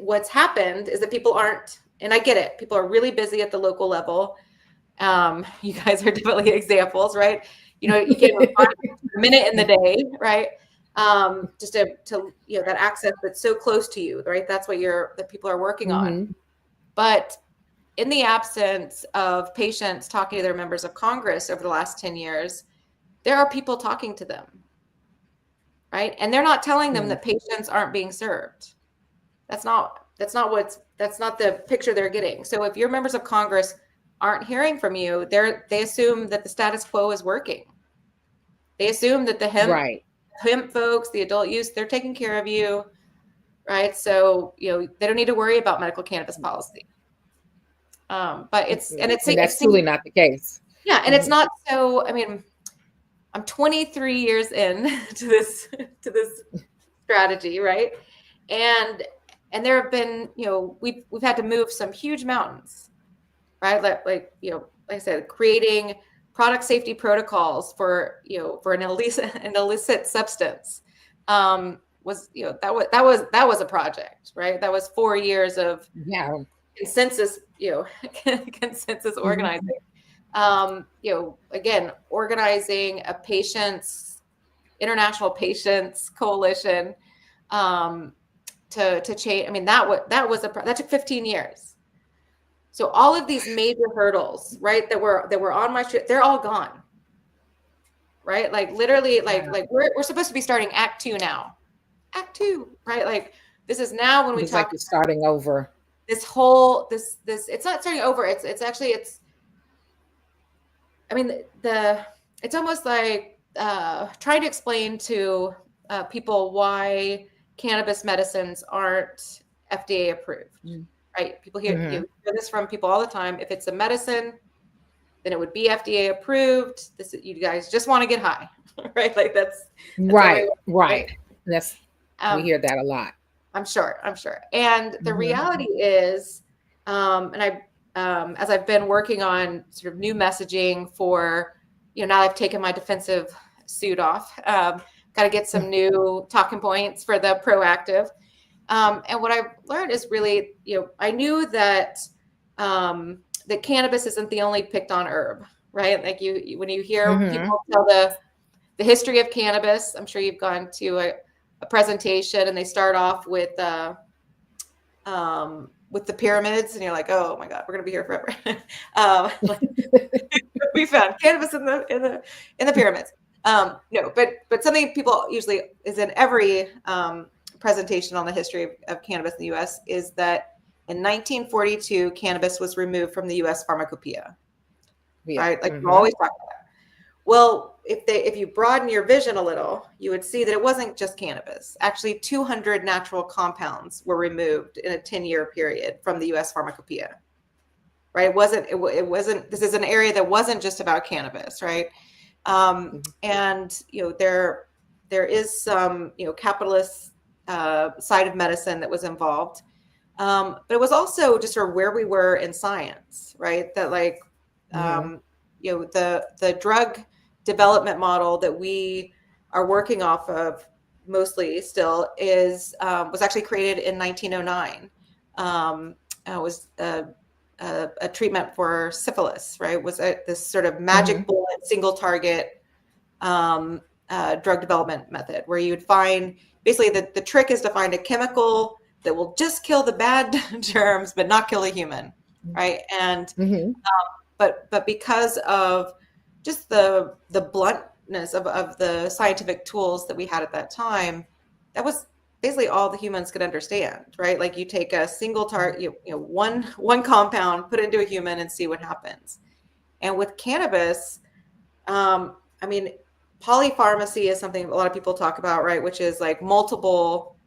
what's happened is that people aren't, and I get it, people are really busy at the local level. You guys are definitely examples, right? You can find a minute in the day, right? Just to that access that's so close to you, right? That's what the people are working on. But in the absence of patients talking to their members of Congress over the last 10 years, there are people talking to them, right? And they're not telling them that patients aren't being served. That's not the picture they're getting. So if your members of Congress aren't hearing from you, they assume that the status quo is working. They assume that the hemp hemp folks, the adult use, they're taking care of you, right? So, they don't need to worry about medical cannabis policy. But that's truly not the case. Yeah, and it's not so. I mean, I'm 23 years in to this strategy, right? And there have been, we've had to move some huge mountains, right? Like I said, creating product safety protocols for an illicit substance was that was a project, right? That was 4 years of consensus consensus organizing. Again, organizing a international patients coalition to change. I mean, that took 15 years. So all of these major hurdles, right, that were on my street, they're all gone. Right? Like literally, like we're supposed to be starting Act 2 now. Act 2, right? Like this is now when we talk like starting over. This it's not starting over. It's actually I mean, it's almost like trying to explain to people why cannabis medicines aren't FDA approved, right? People hear you hear this from people all the time. If it's a medicine, then it would be FDA approved. You guys just want to get high, right? Like that's right. That's we hear that a lot. I'm sure. And the reality is, and as I've been working on sort of new messaging for, now I've taken my defensive suit off, got to get some new talking points for the proactive. And what I've learned is really, I knew that that cannabis isn't the only picked on herb, right? Like when you hear people tell the history of cannabis, I'm sure you've gone to a presentation and they start off with the pyramids, and you're like, oh my God, we're gonna be here forever. We found cannabis in the pyramids. No, but something people usually is in every presentation on the history of cannabis in the U.S. is that in 1942, cannabis was removed from the U.S. pharmacopoeia. Right, like we always talk about that. Well, if you broaden your vision a little, you would see that it wasn't just cannabis. Actually, 200 natural compounds were removed in a 10-year period from the U.S. pharmacopoeia. Right? It wasn't. This is an area that wasn't just about cannabis, right? And there is some capitalist side of medicine that was involved, but it was also just sort of where we were in science, right? That like the drug development model that we are working off of mostly still was actually created in 1909. It was a treatment for syphilis, right? Was this sort of magic bullet, single target drug development method where you'd find basically the trick is to find a chemical that will just kill the bad germs but not kill a human, right? And but because of just the bluntness of the scientific tools that we had at that time, that was basically all the humans could understand, right? Like you take a single target, one compound, put it into a human and see what happens. And with cannabis, I mean, polypharmacy is something a lot of people talk about, right? Which is like multiple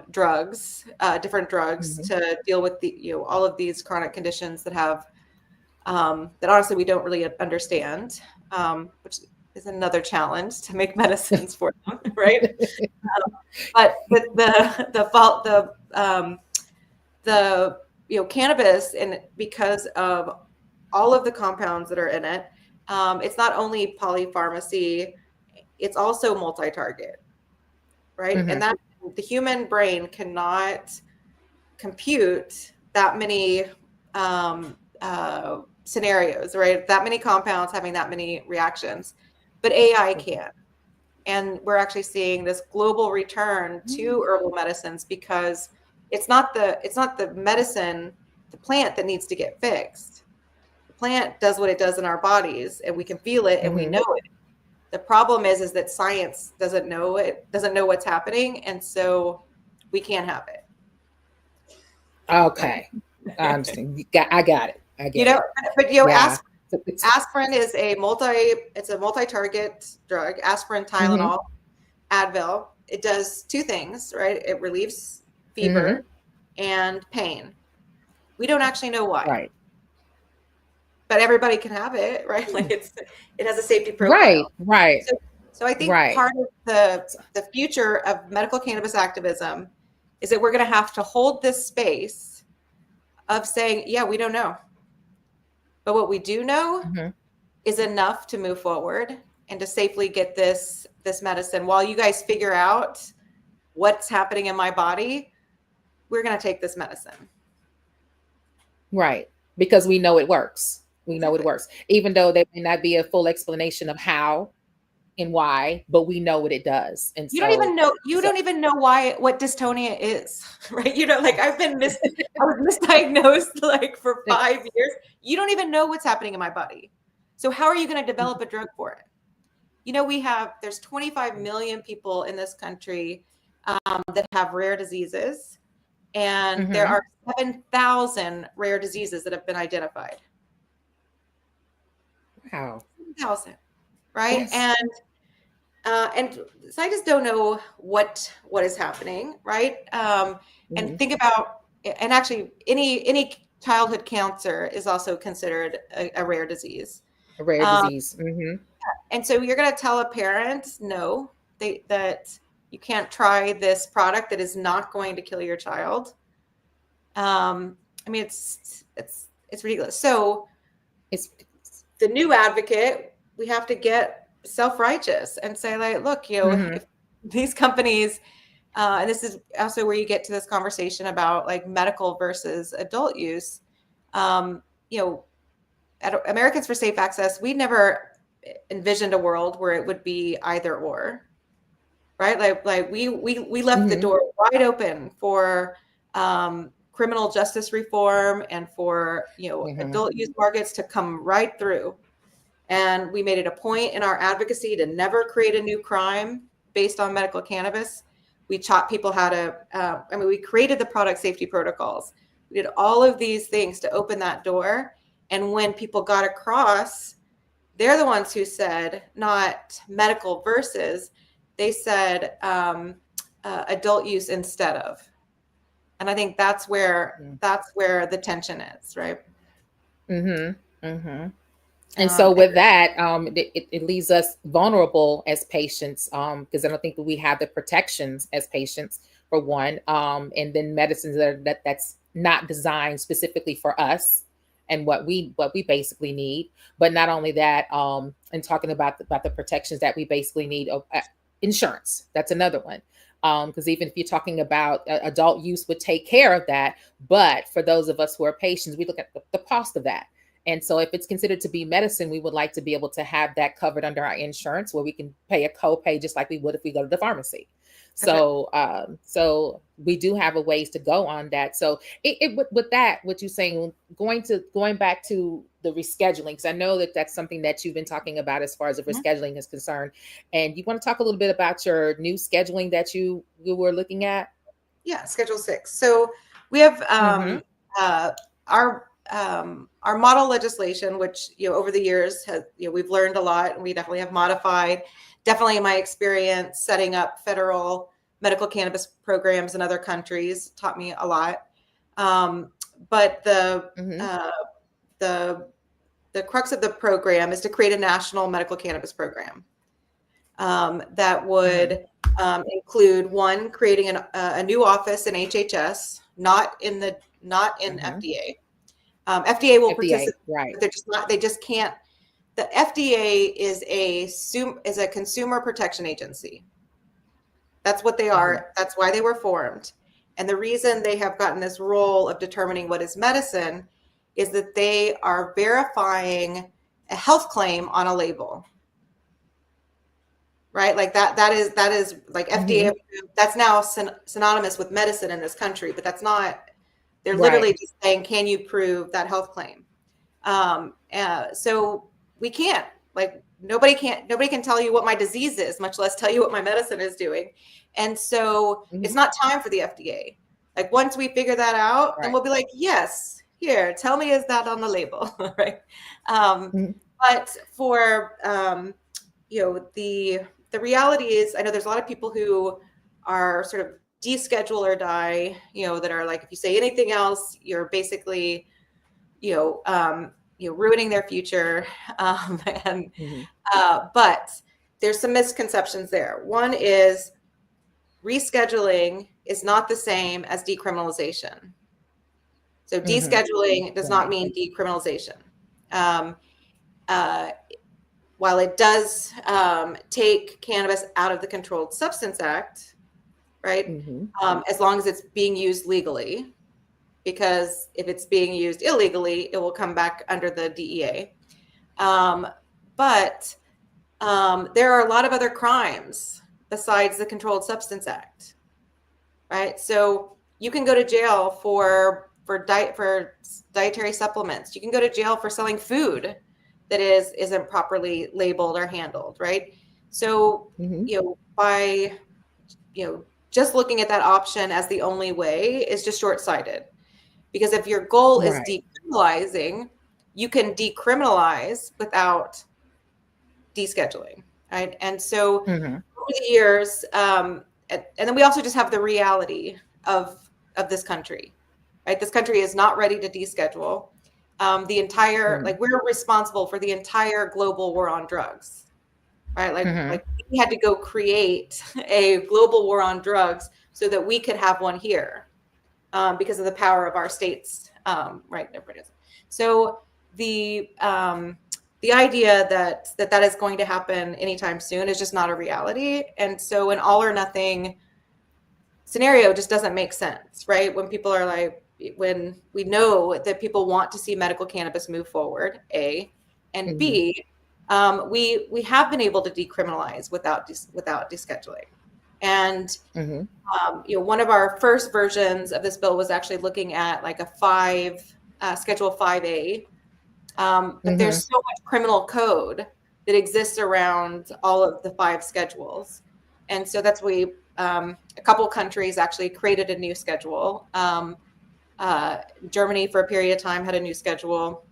drugs, different drugs to deal with all of these chronic conditions that have that honestly we don't really understand, which is another challenge to make medicines for them, right? But the cannabis, and because of all of the compounds that are in it, it's not only polypharmacy, it's also multi-target, right? And that the human brain cannot compute that many scenarios, right? That many compounds having that many reactions, but AI can. And we're actually seeing this global return to herbal medicines because it's not the medicine, the plant that needs to get fixed. The plant does what it does in our bodies, and we can feel it and we know it. The problem is that science doesn't know it, doesn't know what's happening, and so we can't have it. Okay, I understand. I got it. But aspirin is a multi-target drug. Aspirin, Tylenol, Advil, it does two things, right? It relieves fever and pain. We don't actually know why. Right. But everybody can have it, right? Like it has a safety profile. Right. So I think part of the future of medical cannabis activism is that we're going to have to hold this space of saying, yeah, we don't know. But what we do know is enough to move forward and to safely get this medicine. While you guys figure out what's happening in my body, we're going to take this medicine. Right. Because we know it works. We know it works. Even though there may not be a full explanation of how and why, but we know what it does. And you don't even know what dystonia is, right? You know, like I was misdiagnosed like for 5 years. You don't even know what's happening in my body. So how are you going to develop a drug for it? You know, there's 25 million people in this country that have rare diseases, and there are 7,000 rare diseases that have been identified. Wow. 7,000, right? Yes. And scientists don't know what is happening, right? And think about, and actually any childhood cancer is also considered a rare disease. A rare disease. And so you're going to tell a parent, no, that you can't try this product that is not going to kill your child. I mean, it's ridiculous. So it's the new advocate. We have to get self-righteous and say, like, look, you know, if these companies, and this is also where you get to this conversation about like medical versus adult use. You know, at Americans for Safe Access, we never envisioned a world where it would be either or, right? Like we left the door wide open for criminal justice reform and for, you know, adult use markets to come right through. And we made it a point in our advocacy to never create a new crime based on medical cannabis. We taught people how to, we created the product safety protocols. We did all of these things to open that door. And when people got across, they're the ones who said, not medical versus, they said adult use instead of. And I think that's where the tension is, right? And so with that, it leaves us vulnerable as patients, because I don't think that we have the protections as patients, for one, and then medicines that's not designed specifically for us and what we basically need. But not only that, and talking about the protections that we basically need, insurance, that's another one. Because even if you're talking about adult use would take care of that, but for those of us who are patients, we look at the cost of that. And so if it's considered to be medicine, we would like to be able to have that covered under our insurance, where we can pay a copay just like we would if we go to the pharmacy. So so we do have a ways to go on that. So with that, what you're saying, going back to the rescheduling, because I know that that's something that you've been talking about as far as the rescheduling is concerned. And you want to talk a little bit about your new scheduling that you were looking at? Yeah, Schedule 6. So we have our model legislation, which, you know, over the years has, you know, we've learned a lot, and we definitely have modified. Definitely in my experience setting up federal medical cannabis programs in other countries taught me a lot. But the crux of the program is to create a national medical cannabis program that would include, one, creating a new office in HHS, not in FDA. FDA will participate, right? But they're just not. They just can't. The FDA is a consumer protection agency. That's what they are. That's why they were formed. And the reason they have gotten this role of determining what is medicine is that they are verifying a health claim on a label. Right? Like that is like FDA. That's now synonymous with medicine in this country, but that's not. They're literally just saying, can you prove that health claim? So we can't, like, nobody can tell you what my disease is, much less tell you what my medicine is doing. And so it's not time for the FDA. Like, once we figure that out, then we'll be like, yes, here, tell me, is that on the label? Right. But for, you know, the the reality is, I know there's a lot of people who are sort of deschedule or die, that are like, if you say anything else, you're basically, ruining their future. And but there's some misconceptions there. One is rescheduling is not the same as decriminalization. So descheduling does not mean decriminalization. While it does take cannabis out of the Controlled Substance Act, right? As long as it's being used legally, because if it's being used illegally, it will come back under the DEA. But there are a lot of other crimes besides the Controlled Substance Act, right? So you can go to jail for dietary supplements. You can go to jail for selling food that isn't properly labeled or handled, right? So by just looking at that option as the only way is just short-sighted, because if your goal is decriminalizing, you can decriminalize without descheduling, right? And so over the years, and then we also just have the reality of this country, right? This country is not ready to deschedule. The entire, we're responsible for the entire global war on drugs, right? Like we had to go create a global war on drugs so that we could have one here, because of the power of our states, right? So the idea that is going to happen anytime soon is just not a reality. And so an all or nothing scenario just doesn't make sense, right? When people are like, when we know that people want to see medical cannabis move forward, A, and B, we have been able to decriminalize without descheduling. And one of our first versions of this bill was actually looking at like a Schedule 5A. But there's so much criminal code that exists around all of the 5 schedules. And so that's a couple countries actually created a new schedule. Germany for a period of time had a new schedule.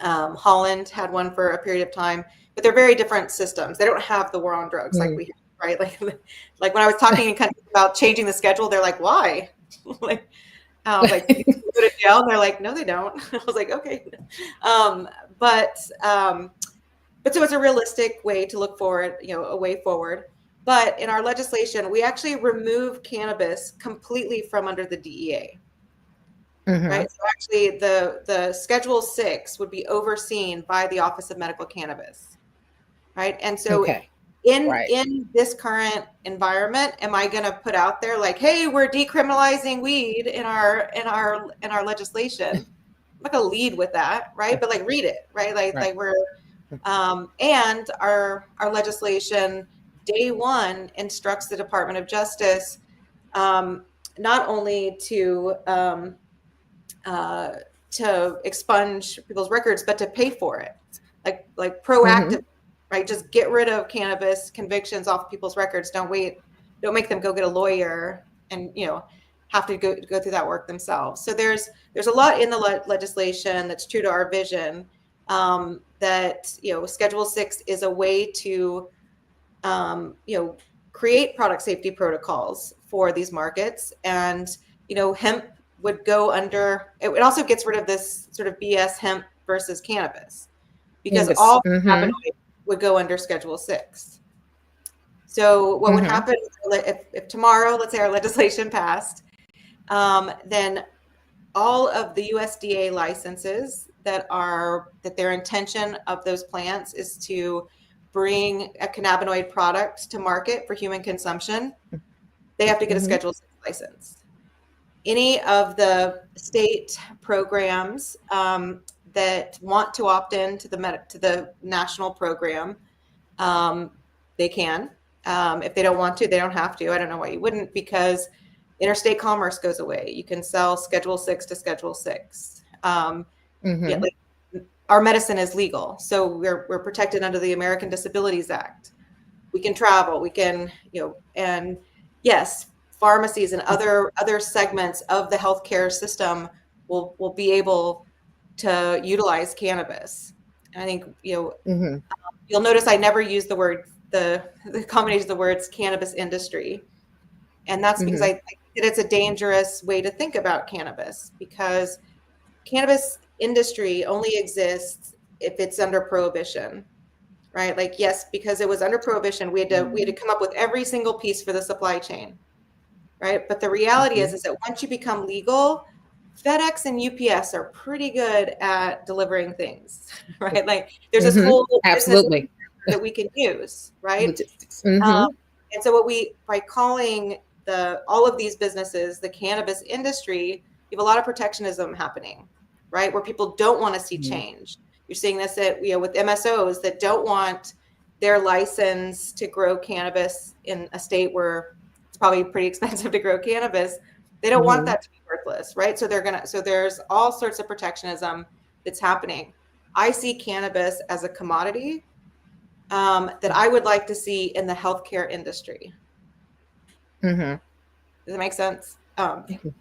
Holland had one for a period of time, but they're very different systems. They don't have the war on drugs like we have, right? Like when I was talking in countries about changing the schedule, they're like, why? Like you can go to jail, and they're like, no, they don't. I was like, okay. But so it's a realistic way to look forward, a way forward. But in our legislation, we actually remove cannabis completely from under the DEA. Right. So actually the Schedule 6 would be overseen by the Office of Medical Cannabis. Right. And so in this current environment, am I going to put out there like, hey, we're decriminalizing weed in our legislation? I'm not going to lead with that. Right. But like read it. Right. Like we're and our legislation day one instructs the Department of Justice not only to expunge people's records, but to pay for it, like proactive, right? Just get rid of cannabis convictions off people's records. Don't make them go get a lawyer and have to go through that work themselves. So there's a lot in the legislation that's true to our vision, that Schedule 6 is a way to create product safety protocols for these markets, and hemp would go under. It also gets rid of this sort of BS hemp versus cannabis, because all cannabinoids would go under Schedule 6. So what would happen if tomorrow, let's say our legislation passed, then all of the USDA licenses that their intention of those plants is to bring a cannabinoid product to market for human consumption, they have to get a Schedule 6 license. Any of the state programs that want to opt in to the national program, they can. If they don't want to, they don't have to. I don't know why you wouldn't, because interstate commerce goes away. You can sell Schedule 6 to Schedule 6. Our medicine is legal, so we're protected under the American Disabilities Act. We can travel. We can, and yes, pharmacies and other segments of the healthcare system will be able to utilize cannabis. And I think you'll notice I never use the word the combination of the words cannabis industry. And that's because I think that it's a dangerous way to think about cannabis, because cannabis industry only exists if it's under prohibition, right? Like, yes, because it was under prohibition, we had to come up with every single piece for the supply chain, right? But the reality is that once you become legal, FedEx and UPS are pretty good at delivering things, right? Like, there's this whole absolutely that we can use, right? Mm-hmm. And so by calling all of these businesses the cannabis industry, you have a lot of protectionism happening, right? Where people don't want to see change. You're seeing this with MSOs that don't want their license to grow cannabis in a state where it's probably pretty expensive to grow cannabis. They don't want that to be worthless, right? So there's all sorts of protectionism that's happening. I see cannabis as a commodity that I would like to see in the healthcare industry. Mm-hmm. Does that make sense?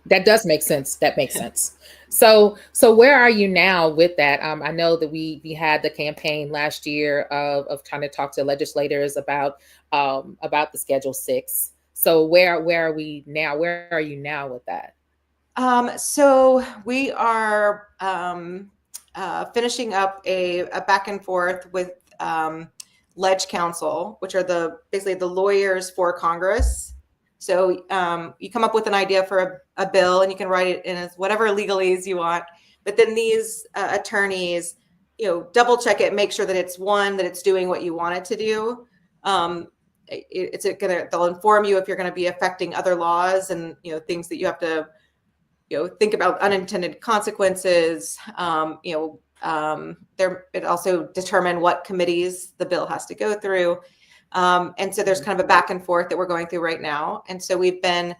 That does make sense. That makes sense. So where are you now with that? I know that we had the campaign last year of trying to talk to legislators about the Schedule 6. So where are we now? Where are you now with that? So we are finishing up a back and forth with Ledge Council, which are basically the lawyers for Congress. So you come up with an idea for a bill, and you can write it in as whatever legalese you want. But then these attorneys, double check it, make sure that it's doing what you want it to do. They'll inform you if you're going to be affecting other laws and things that you have to think about, unintended consequences. It also determine what committees the bill has to go through. And so there's kind of a back and forth that we're going through right now. And so we've been,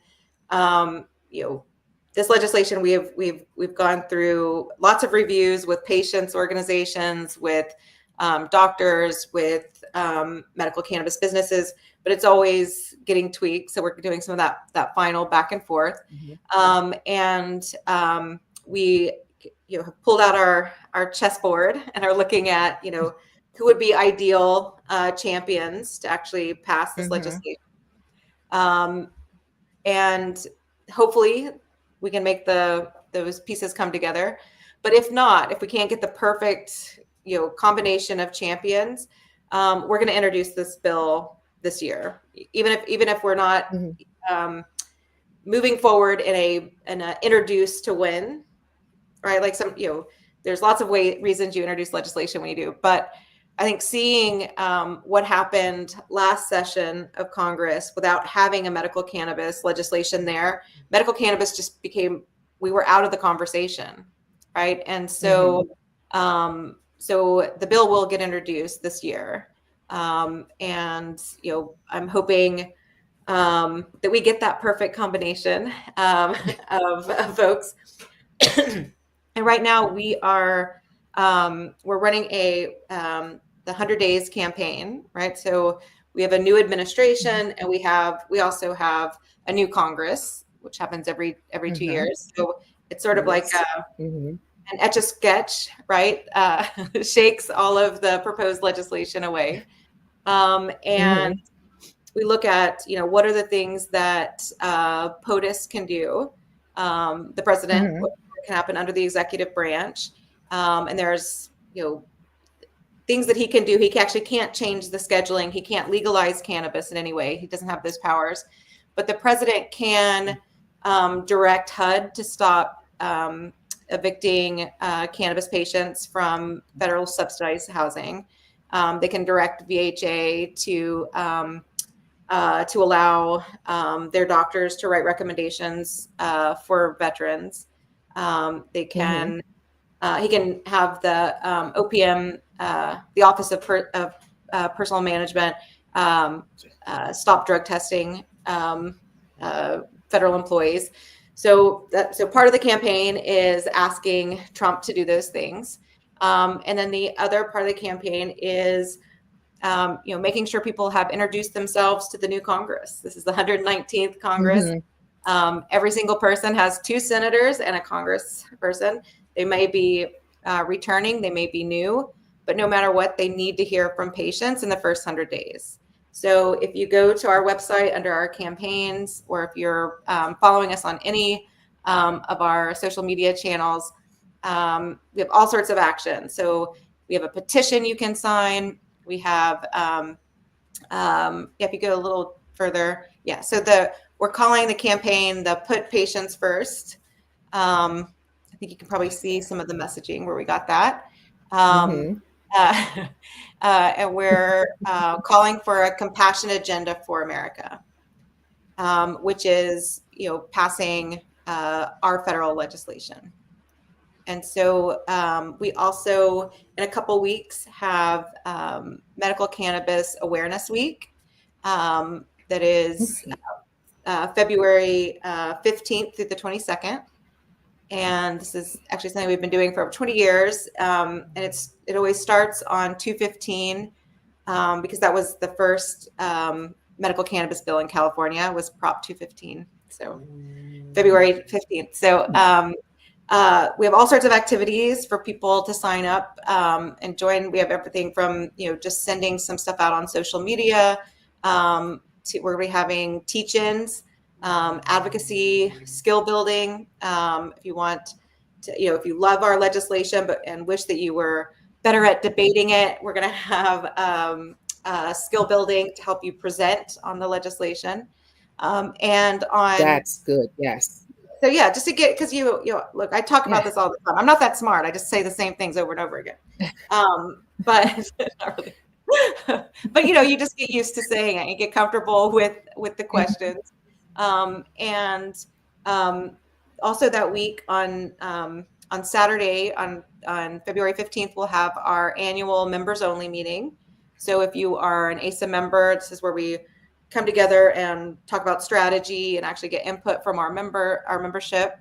this legislation, we've gone through lots of reviews with patients organizations, with doctors, with medical cannabis businesses, but it's always getting tweaked. So we're doing some of that final back and forth. We have pulled out our chessboard and are looking at, who would be ideal champions to actually pass this legislation. And hopefully we can make those pieces come together. But if not, if we can't get the perfect, combination of champions, we're going to introduce this bill this year, even if we're not moving forward in a introduce to win, right? Like there's lots of reasons you introduce legislation when you do, but I think seeing what happened last session of Congress without having a medical cannabis legislation there, medical cannabis just we were out of the conversation, right? And so, so the bill will get introduced this year. And, I'm hoping that we get that perfect combination of folks. And right now we are, we're running the 100 Days campaign, right? So we have a new administration, and we also have a new Congress, which happens every 2 years. So it's sort of like an Etch-a-Sketch, right? Shakes all of the proposed legislation away. And we look at, what are the things that POTUS can do, the president, what can happen under the executive branch. And there's, things that he can do. He actually can't change the scheduling. He can't legalize cannabis in any way. He doesn't have those powers. But the president can direct HUD to stop evicting cannabis patients from federal subsidized housing. They can direct VHA to allow their doctors to write recommendations for veterans. They can he can have the OPM, the Office of Personal Management, stop drug testing federal employees. So part of the campaign is asking Trump to do those things. And then the other part of the campaign is, making sure people have introduced themselves to the new Congress. This is the 119th Congress. Every single person has 2 senators and a congressperson. They may be returning, they may be new, but no matter what, they need to hear from patients in the first 100 days. So if you go to our website under our campaigns, or if you're following us on any of our social media channels, we have all sorts of actions. So we have a petition you can sign. We have, if you go a little further, so we're calling the campaign the Put Patients First. I think you can probably see some of the messaging where we got that. And we're calling for a compassion agenda for America, which is, passing our federal legislation. And so we also, in a couple weeks, have Medical Cannabis Awareness Week. That is February 15th through the 22nd. And this is actually something we've been doing for over 20 years. And it always starts on 2/15 because that was the first medical cannabis bill in California, was Prop 215. So February 15th. So we have all sorts of activities for people to sign up and join. We have everything from, just sending some stuff out on social media to we're going to be having teach-ins, advocacy, skill building. If you want to, if you love our legislation and wish that you were better at debating it, we're going to have skill building to help you present on the legislation. And on that's good. Yes. So yeah, just to get, because look, I talk about this all the time. I'm not that smart. I just say the same things over and over again. But not really. But you just get used to saying it and get comfortable with the questions. And also that week on Saturday on February 15th, we'll have our annual members only meeting. So if you are an ASA member, this is where we come together and talk about strategy and actually get input from our membership.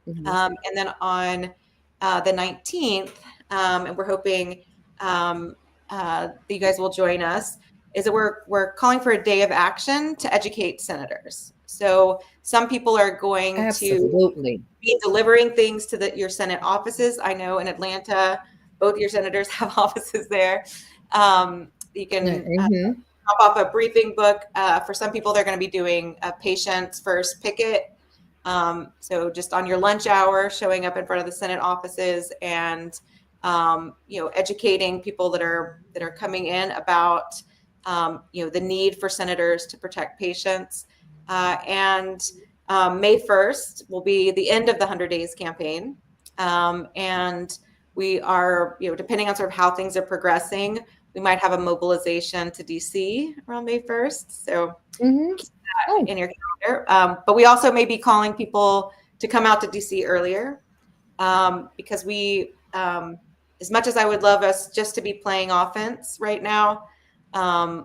And then on the 19th, and we're hoping that you guys will join us, is that we're calling for a day of action to educate senators. So some people are going to be delivering things to your Senate offices. I know in Atlanta, both your senators have offices there. You can drop off a briefing book. For some people, they're going to be doing a patient's first picket. So just on your lunch hour, showing up in front of the Senate offices and educating people that are coming in about the need for senators to protect patients. And May 1st will be the end of the 100 Days campaign. And we are, depending on sort of how things are progressing, we might have a mobilization to DC around May 1st. So keep that in your calendar. But we also may be calling people to come out to DC earlier because we, as much as I would love us just to be playing offense right now,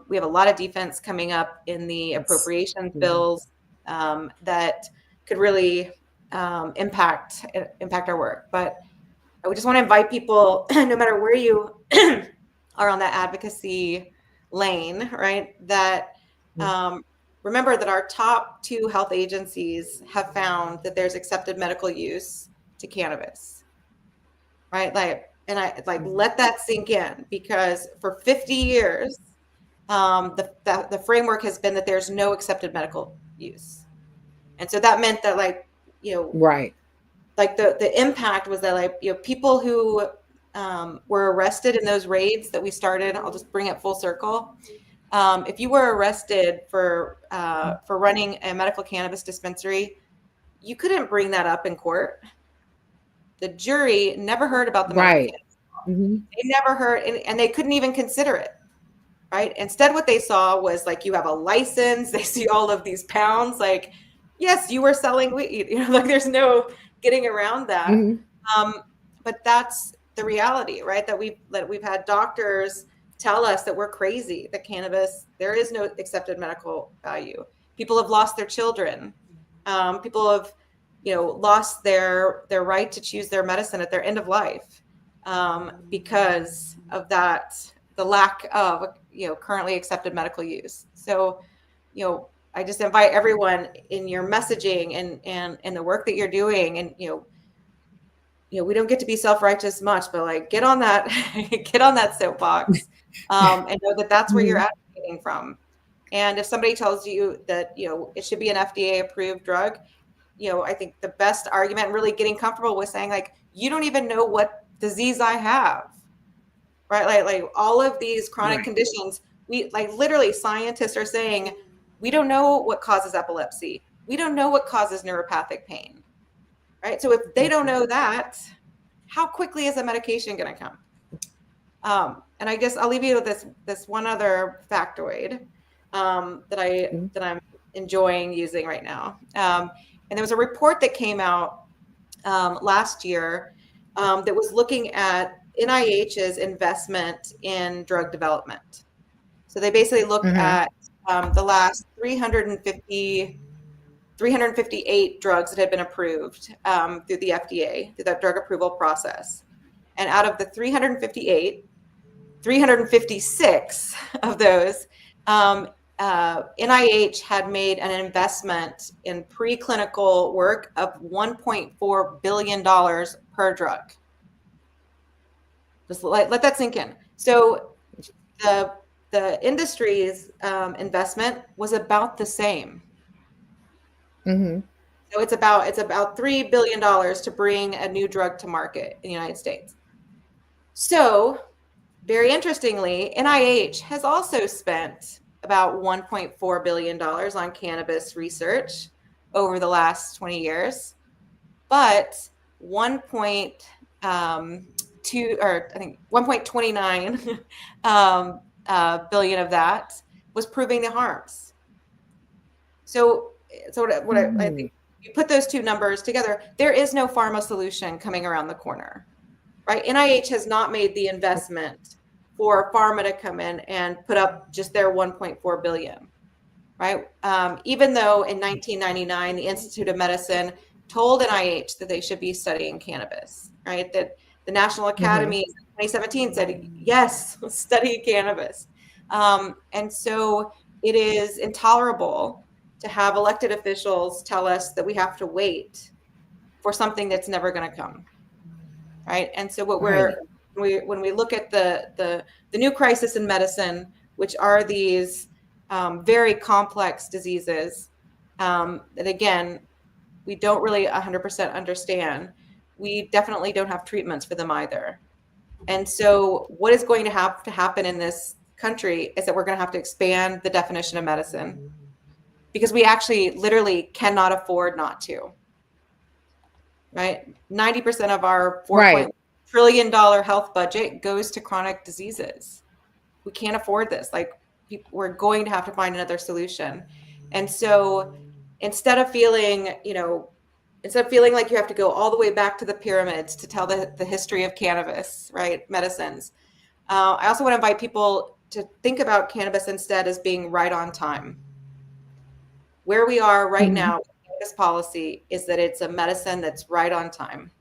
we have a lot of defense coming up in the appropriations bills that could really impact our work. But I would just want to invite people, no matter where you are on that advocacy lane, right? That remember that our top 2 health agencies have found that there's accepted medical use to cannabis, right? Let that sink in, because for 50 years, the framework has been that there's no accepted medical use. And so that meant that right. The impact was that people who were arrested in those raids that we started, I'll just bring it full circle. If you were arrested for running a medical cannabis dispensary, you couldn't bring that up in court. The jury never heard about the medical cannabis. They never heard, and they couldn't even consider it. Right. Instead, what they saw was you have a license. They see all of these pounds. Yes, you were selling weed. There's no getting around that. But that's the reality, right? That we've had doctors tell us that we're crazy. That cannabis, there is no accepted medical value. People have lost their children. People have, lost their right to choose their medicine at their end of life because of that, the lack of currently accepted medical use. So, I just invite everyone in your messaging and the work that you're doing, and we don't get to be self-righteous much, but get on that soapbox and know that that's where you're advocating from. And if somebody tells you that, it should be an FDA approved drug, I think the best argument, really getting comfortable with saying, like, you don't even know what disease I have, right? Like all of these chronic conditions, we literally scientists are saying, we don't know what causes epilepsy. We don't know what causes neuropathic pain, right? So if they don't know that, how quickly is a medication going to come? And I guess I'll leave you with this one other factoid that I'm enjoying using right now. And there was a report that came out last year that was looking at NIH's investment in drug development. So they basically looked at the last 358 drugs that had been approved through the FDA, through that drug approval process. And out of the 356 of those, NIH had made an investment in preclinical work of $1.4 billion per drug. Just let that sink in. So the industry's investment was about the same. So it's about $3 billion to bring a new drug to market in the United States. So very interestingly, NIH has also spent about $1.4 billion on cannabis research over the last 20 years, but 1.29 billion of that was proving the harms. So I think you put those two numbers together, there is no pharma solution coming around the corner, right? NIH has not made the investment for pharma to come in and put up just their 1.4 billion, right? Even though in 1999, the Institute of Medicine told NIH that they should be studying cannabis, right? That the National Academy in 2017 said, yes, study cannabis. And so it is intolerable to have elected officials tell us that we have to wait for something that's never going to come, right? And so when we look at the new crisis in medicine, which are these very complex diseases that, again, we don't really 100% understand, we definitely don't have treatments for them either. And so what is going to have to happen in this country is that we're going to have to expand the definition of medicine, because we actually literally cannot afford not to, right? 90% of our $4 trillion health budget goes to chronic diseases. We can't afford this. Like, we're going to have to find another solution. And so instead of feeling like you have to go all the way back to the pyramids to tell the history of cannabis, right, medicines, I also want to invite people to think about cannabis instead as being right on time. Where we are right now with cannabis policy is that it's a medicine that's right on time.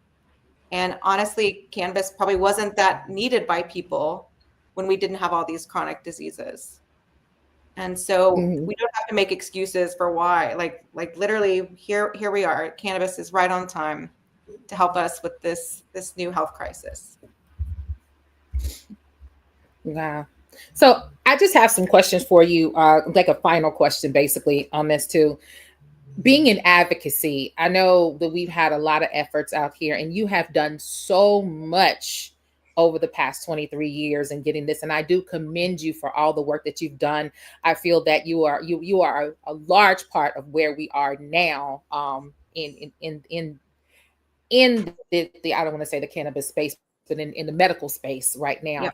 And honestly, cannabis probably wasn't that needed by people when we didn't have all these chronic diseases. And so we don't have to make excuses for why. Like literally, here we are. Cannabis is right on time to help us with this new health crisis. Wow. So I just have some questions for you, like a final question, basically, on this too. Being in advocacy, I know that we've had a lot of efforts out here, and you have done so much over the past 23 years in getting this. And I do commend you for all the work that you've done. I feel that you are a large part of where we are now in the I don't want to say the cannabis space, but in the medical space right now,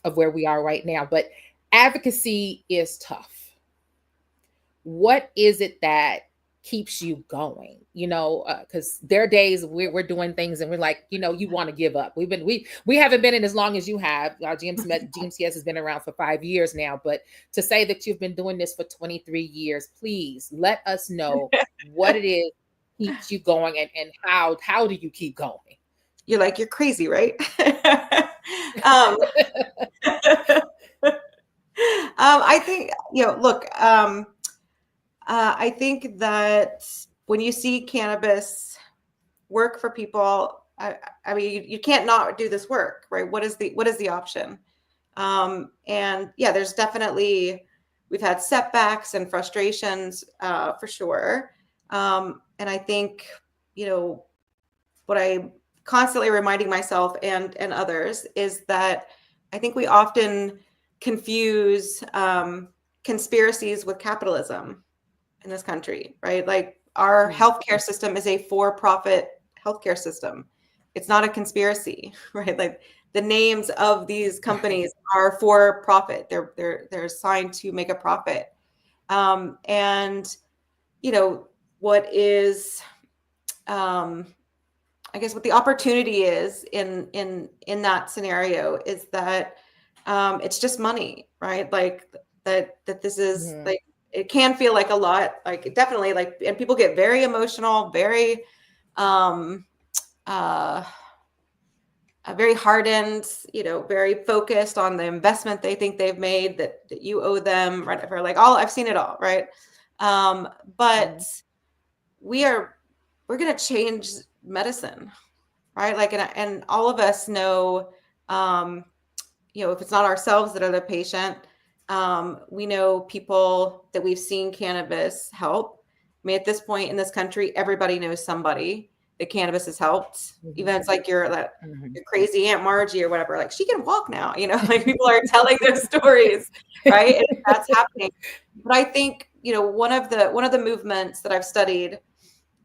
of where we are right now. But advocacy is tough. What is it that keeps you going? Because there are days we're doing things and we're like, you want to give up. We haven't been in as long as you have. Our GMCS has been around for 5 years now, but to say that you've been doing this for 23 years, please let us know what it is keeps you going and how do you keep going? You're like, you're crazy, right? I think, look, I think that when you see cannabis work for people, I mean, you can't not do this work, right? What is the option? And yeah, there's definitely we've had setbacks and frustrations for sure. And I think, what I'm constantly reminding myself and others is that I think we often confuse conspiracies with capitalism in this country, right? Like our healthcare system is a for-profit healthcare system. It's not a conspiracy, right? Like the names of these companies are for profit. They're assigned to make a profit. And what is, I guess what the opportunity is in that scenario is that it's just money, right? Like that this is like, it can feel like a lot, like definitely like, and people get very emotional, very very hardened, very focused on the investment they think they've made that you owe them, right? For like I've seen it all, right? But we're going to change medicine, right? Like, and all of us know, if it's not ourselves that are the patient, we know people that we've seen cannabis help. I mean, at this point in this country, everybody knows somebody that cannabis has helped. Even it's like your crazy Aunt Margie or whatever, like she can walk now, like people are telling their stories, right? And that's happening. But I think, one of the movements that I've studied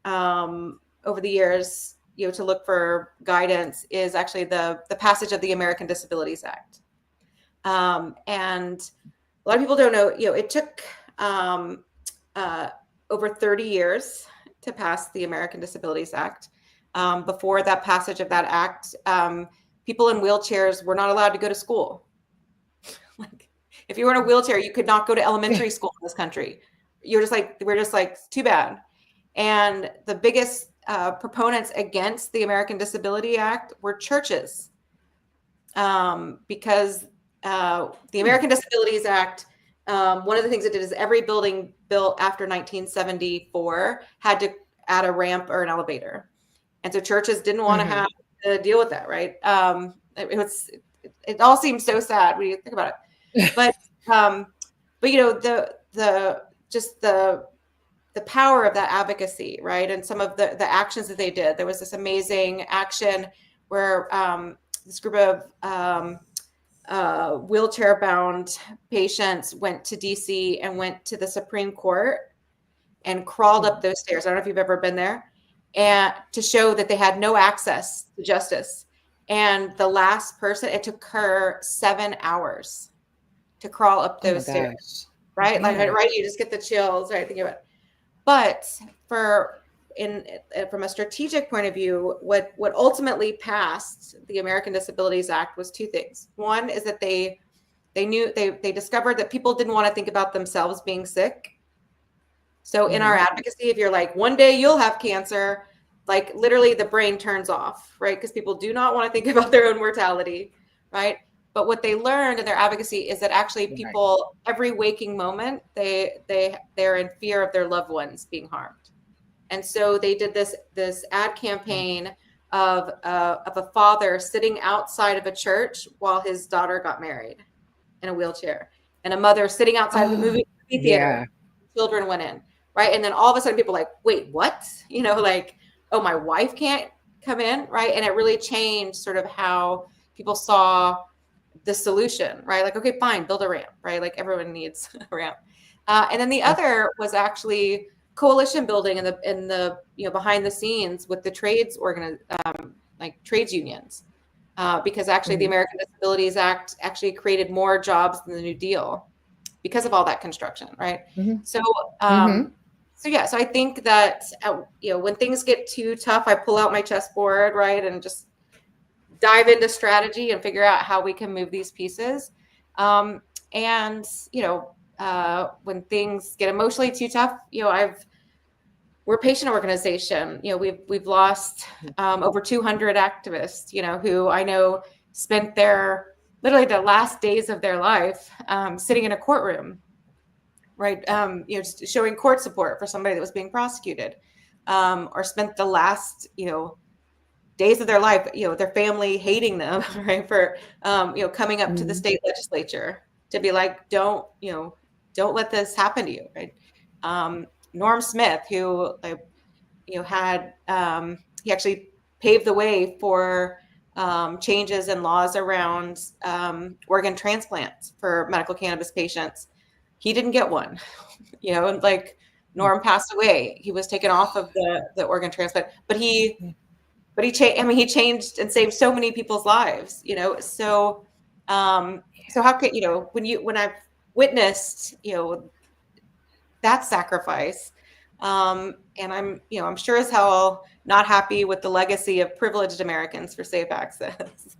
over the years, to look for guidance is actually the passage of the American Disabilities Act. And a lot of people don't know, it took over 30 years to pass the American Disabilities Act. Before that passage of that act, people in wheelchairs were not allowed to go to school. Like, if you were in a wheelchair, you could not go to elementary school in this country. We're just like, too bad. And the biggest proponents against the American Disability Act were churches, because the American Disabilities Act, one of the things it did is every building built after 1974 had to add a ramp or an elevator. And so churches didn't want to have to deal with that, right? It all seems so sad when you think about it. But the power of that advocacy, right? And some of the actions that they did. There was this amazing action where this group of wheelchair-bound patients went to DC and went to the Supreme Court and crawled up those stairs. I don't know if you've ever been there, and to show that they had no access to justice. And the last person, it took her 7 hours to crawl up those stairs, right? Like, right, you just get the chills, right? Think about it. But from a strategic point of view, what ultimately passed the American Disabilities Act was two things. One is that they discovered that people didn't want to think about themselves being sick. So in our advocacy, if you're like, one day you'll have cancer, like literally the brain turns off, right? Because people do not want to think about their own mortality, right? But what they learned in their advocacy is that actually people, every waking moment, they're in fear of their loved ones being harmed. And so they did this ad campaign of a father sitting outside of a church while his daughter got married in a wheelchair, and a mother sitting outside of the movie theater. Children went in, right? And then all of a sudden people are like, wait, what? Like, oh, my wife can't come in, right? And it really changed sort of how people saw the solution, right? Like, okay, fine, build a ramp, right? Like everyone needs a ramp. And then the other was actually coalition building in the behind the scenes with the trades like trades unions, because actually the American Disabilities Act actually created more jobs than the New Deal because of all that construction, right? So I think that when things get too tough, I pull out my chessboard, right, and just dive into strategy and figure out how we can move these pieces. When things get emotionally too tough, we're a patient organization. We've lost over 200 activists, who I know spent literally the last days of their life sitting in a courtroom, right? Just showing court support for somebody that was being prosecuted, or spent the last, days of their life, their family hating them, right? For, coming up to the state legislature to be like, don't don't let this happen to you, right? Norm Smith, who had he actually paved the way for changes in laws around organ transplants for medical cannabis patients. He didn't get one, and like Norm passed away. He was taken off of the organ transplant, but he changed. I mean, he changed and saved so many people's lives, So, so how could when I've witnessed that sacrifice, and I'm sure as hell not happy with the legacy of privileged Americans for safe access,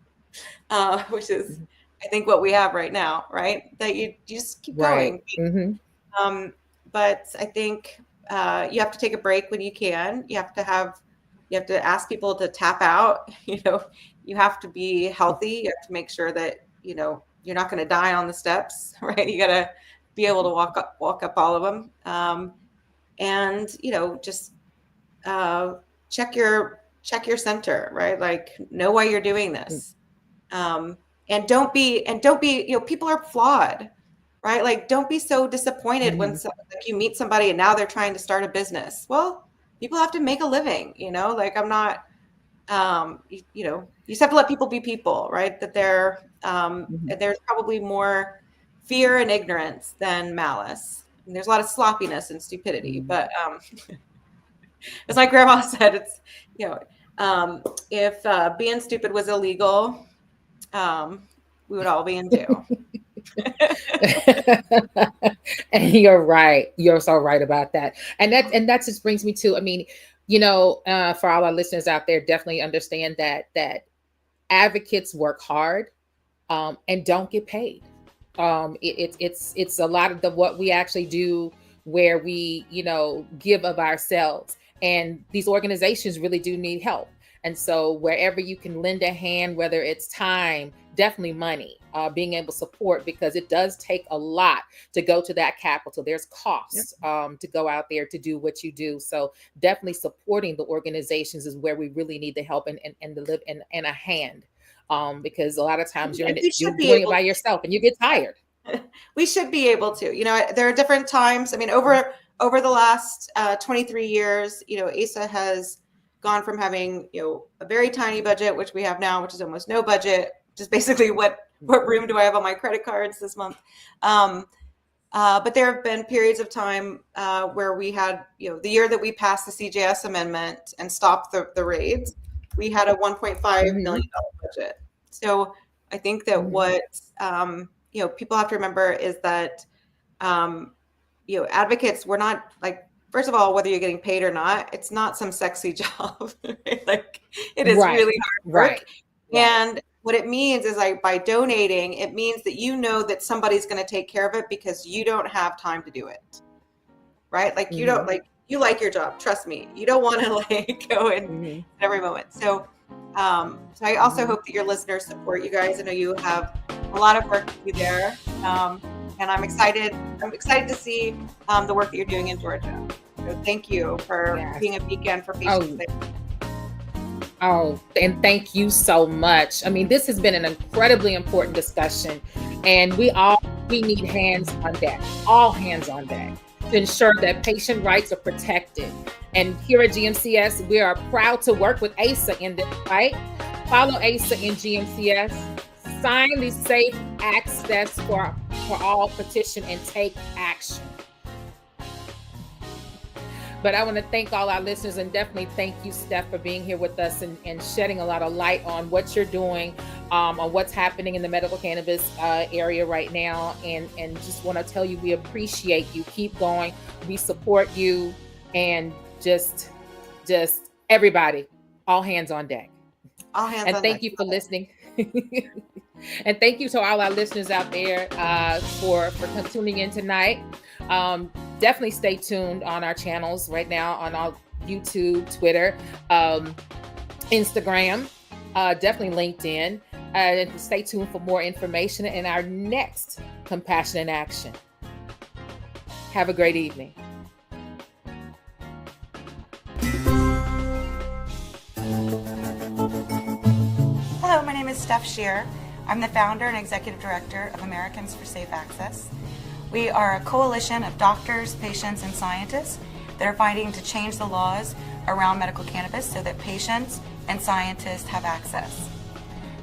which is, I think, what we have right now, right? That you just keep going. Mm-hmm. But I think you have to take a break when you can. You have to ask people to tap out. You have to be healthy. You have to make sure that you're not going to die on the steps, right? You got to be able to walk up all of them, and just check your center, right? Like, know why you're doing this, and don't be people are flawed, right? Like, don't be so disappointed when you meet somebody and now they're trying to start a business. Well, people have to make a living, like, I'm not, you just have to let people be people, right? That they're, there's probably more fear and ignorance than malice. And there's a lot of sloppiness and stupidity, but, as my grandma said, it's, if being stupid was illegal, we would all be in jail. And you're right. You're so right about that. And that just brings me to, for all our listeners out there, definitely understand that advocates work hard and don't get paid. It's a lot of what we actually do where we, give of ourselves, and these organizations really do need help. And so wherever you can lend a hand, whether it's time, definitely money, being able to support, because it does take a lot to go to that capital. There's costs to go out there to do what you do. So definitely supporting the organizations is where we really need the help and to live in a hand, because a lot of times you're doing it by yourself and you get tired. We should be able to, there are different times. I mean, over the last 23 years, ASA has gone from having, a very tiny budget, which we have now, which is almost no budget, just basically what room do I have on my credit cards this month? But there have been periods of time where we had, the year that we passed the CJS amendment and stopped the raids, we had a $1.5 million budget. So I think that what, people have to remember is that, advocates, we're not like, first of all, whether you're getting paid or not, it's not some sexy job. Right? Like, it is really hard work. Right. And what it means is, like, by donating, it means that that somebody's going to take care of it because you don't have time to do it. Right? Like, you don't you like your job. Trust me. You don't want to go in every moment. So, so I also hope that your listeners support you guys. I know you have a lot of work to do there. And I'm excited to see the work that you're doing in Georgia. So thank you for being a beacon for patients there. Oh, and thank you so much. I mean, this has been an incredibly important discussion, and we need hands on deck, all hands on deck, to ensure that patient rights are protected. And here at GMCS, we are proud to work with ASA in this fight. Follow ASA in GMCS. Sign the Safe Access for All petition and take action. But I want to thank all our listeners, and definitely thank you, Steph, for being here with us and shedding a lot of light on what you're doing, on what's happening in the medical cannabis area right now. And just want to tell you, we appreciate you. Keep going. We support you, and just everybody, all hands on deck. All hands on deck. And thank you for listening. And thank you to all our listeners out there for tuning in tonight. Definitely stay tuned on our channels right now on our YouTube, Twitter, Instagram, definitely LinkedIn. And stay tuned for more information in our next Compassion in Action. Have a great evening. Hello, my name is Steph Sherer. I'm the founder and executive director of Americans for Safe Access. We are a coalition of doctors, patients, and scientists that are fighting to change the laws around medical cannabis so that patients and scientists have access.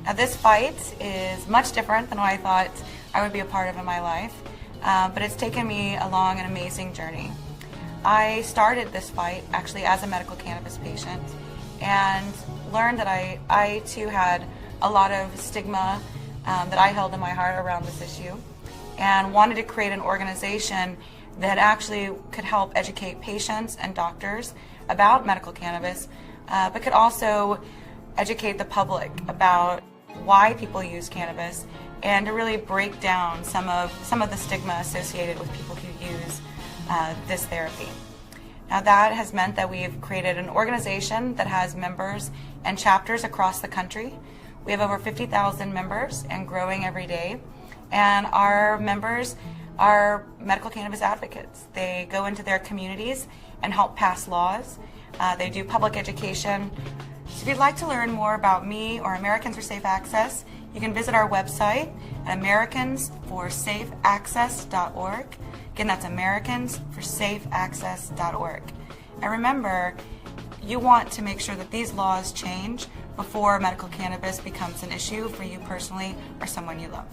Now, this fight is much different than what I thought I would be a part of in my life, but it's taken me along an amazing journey. I started this fight actually as a medical cannabis patient and learned that I too had a lot of stigma that I held in my heart around this issue, and wanted to create an organization that actually could help educate patients and doctors about medical cannabis, but could also educate the public about why people use cannabis, and to really break down some of the stigma associated with people who use this therapy. Now, that has meant that we've created an organization that has members and chapters across the country. We have over 50,000 members and growing every day. And our members are medical cannabis advocates. They go into their communities and help pass laws. They do public education. So if you'd like to learn more about me or Americans for Safe Access, you can visit our website at americansforsafeaccess.org. Again, that's americansforsafeaccess.org. And remember, you want to make sure that these laws change before medical cannabis becomes an issue for you personally or someone you love.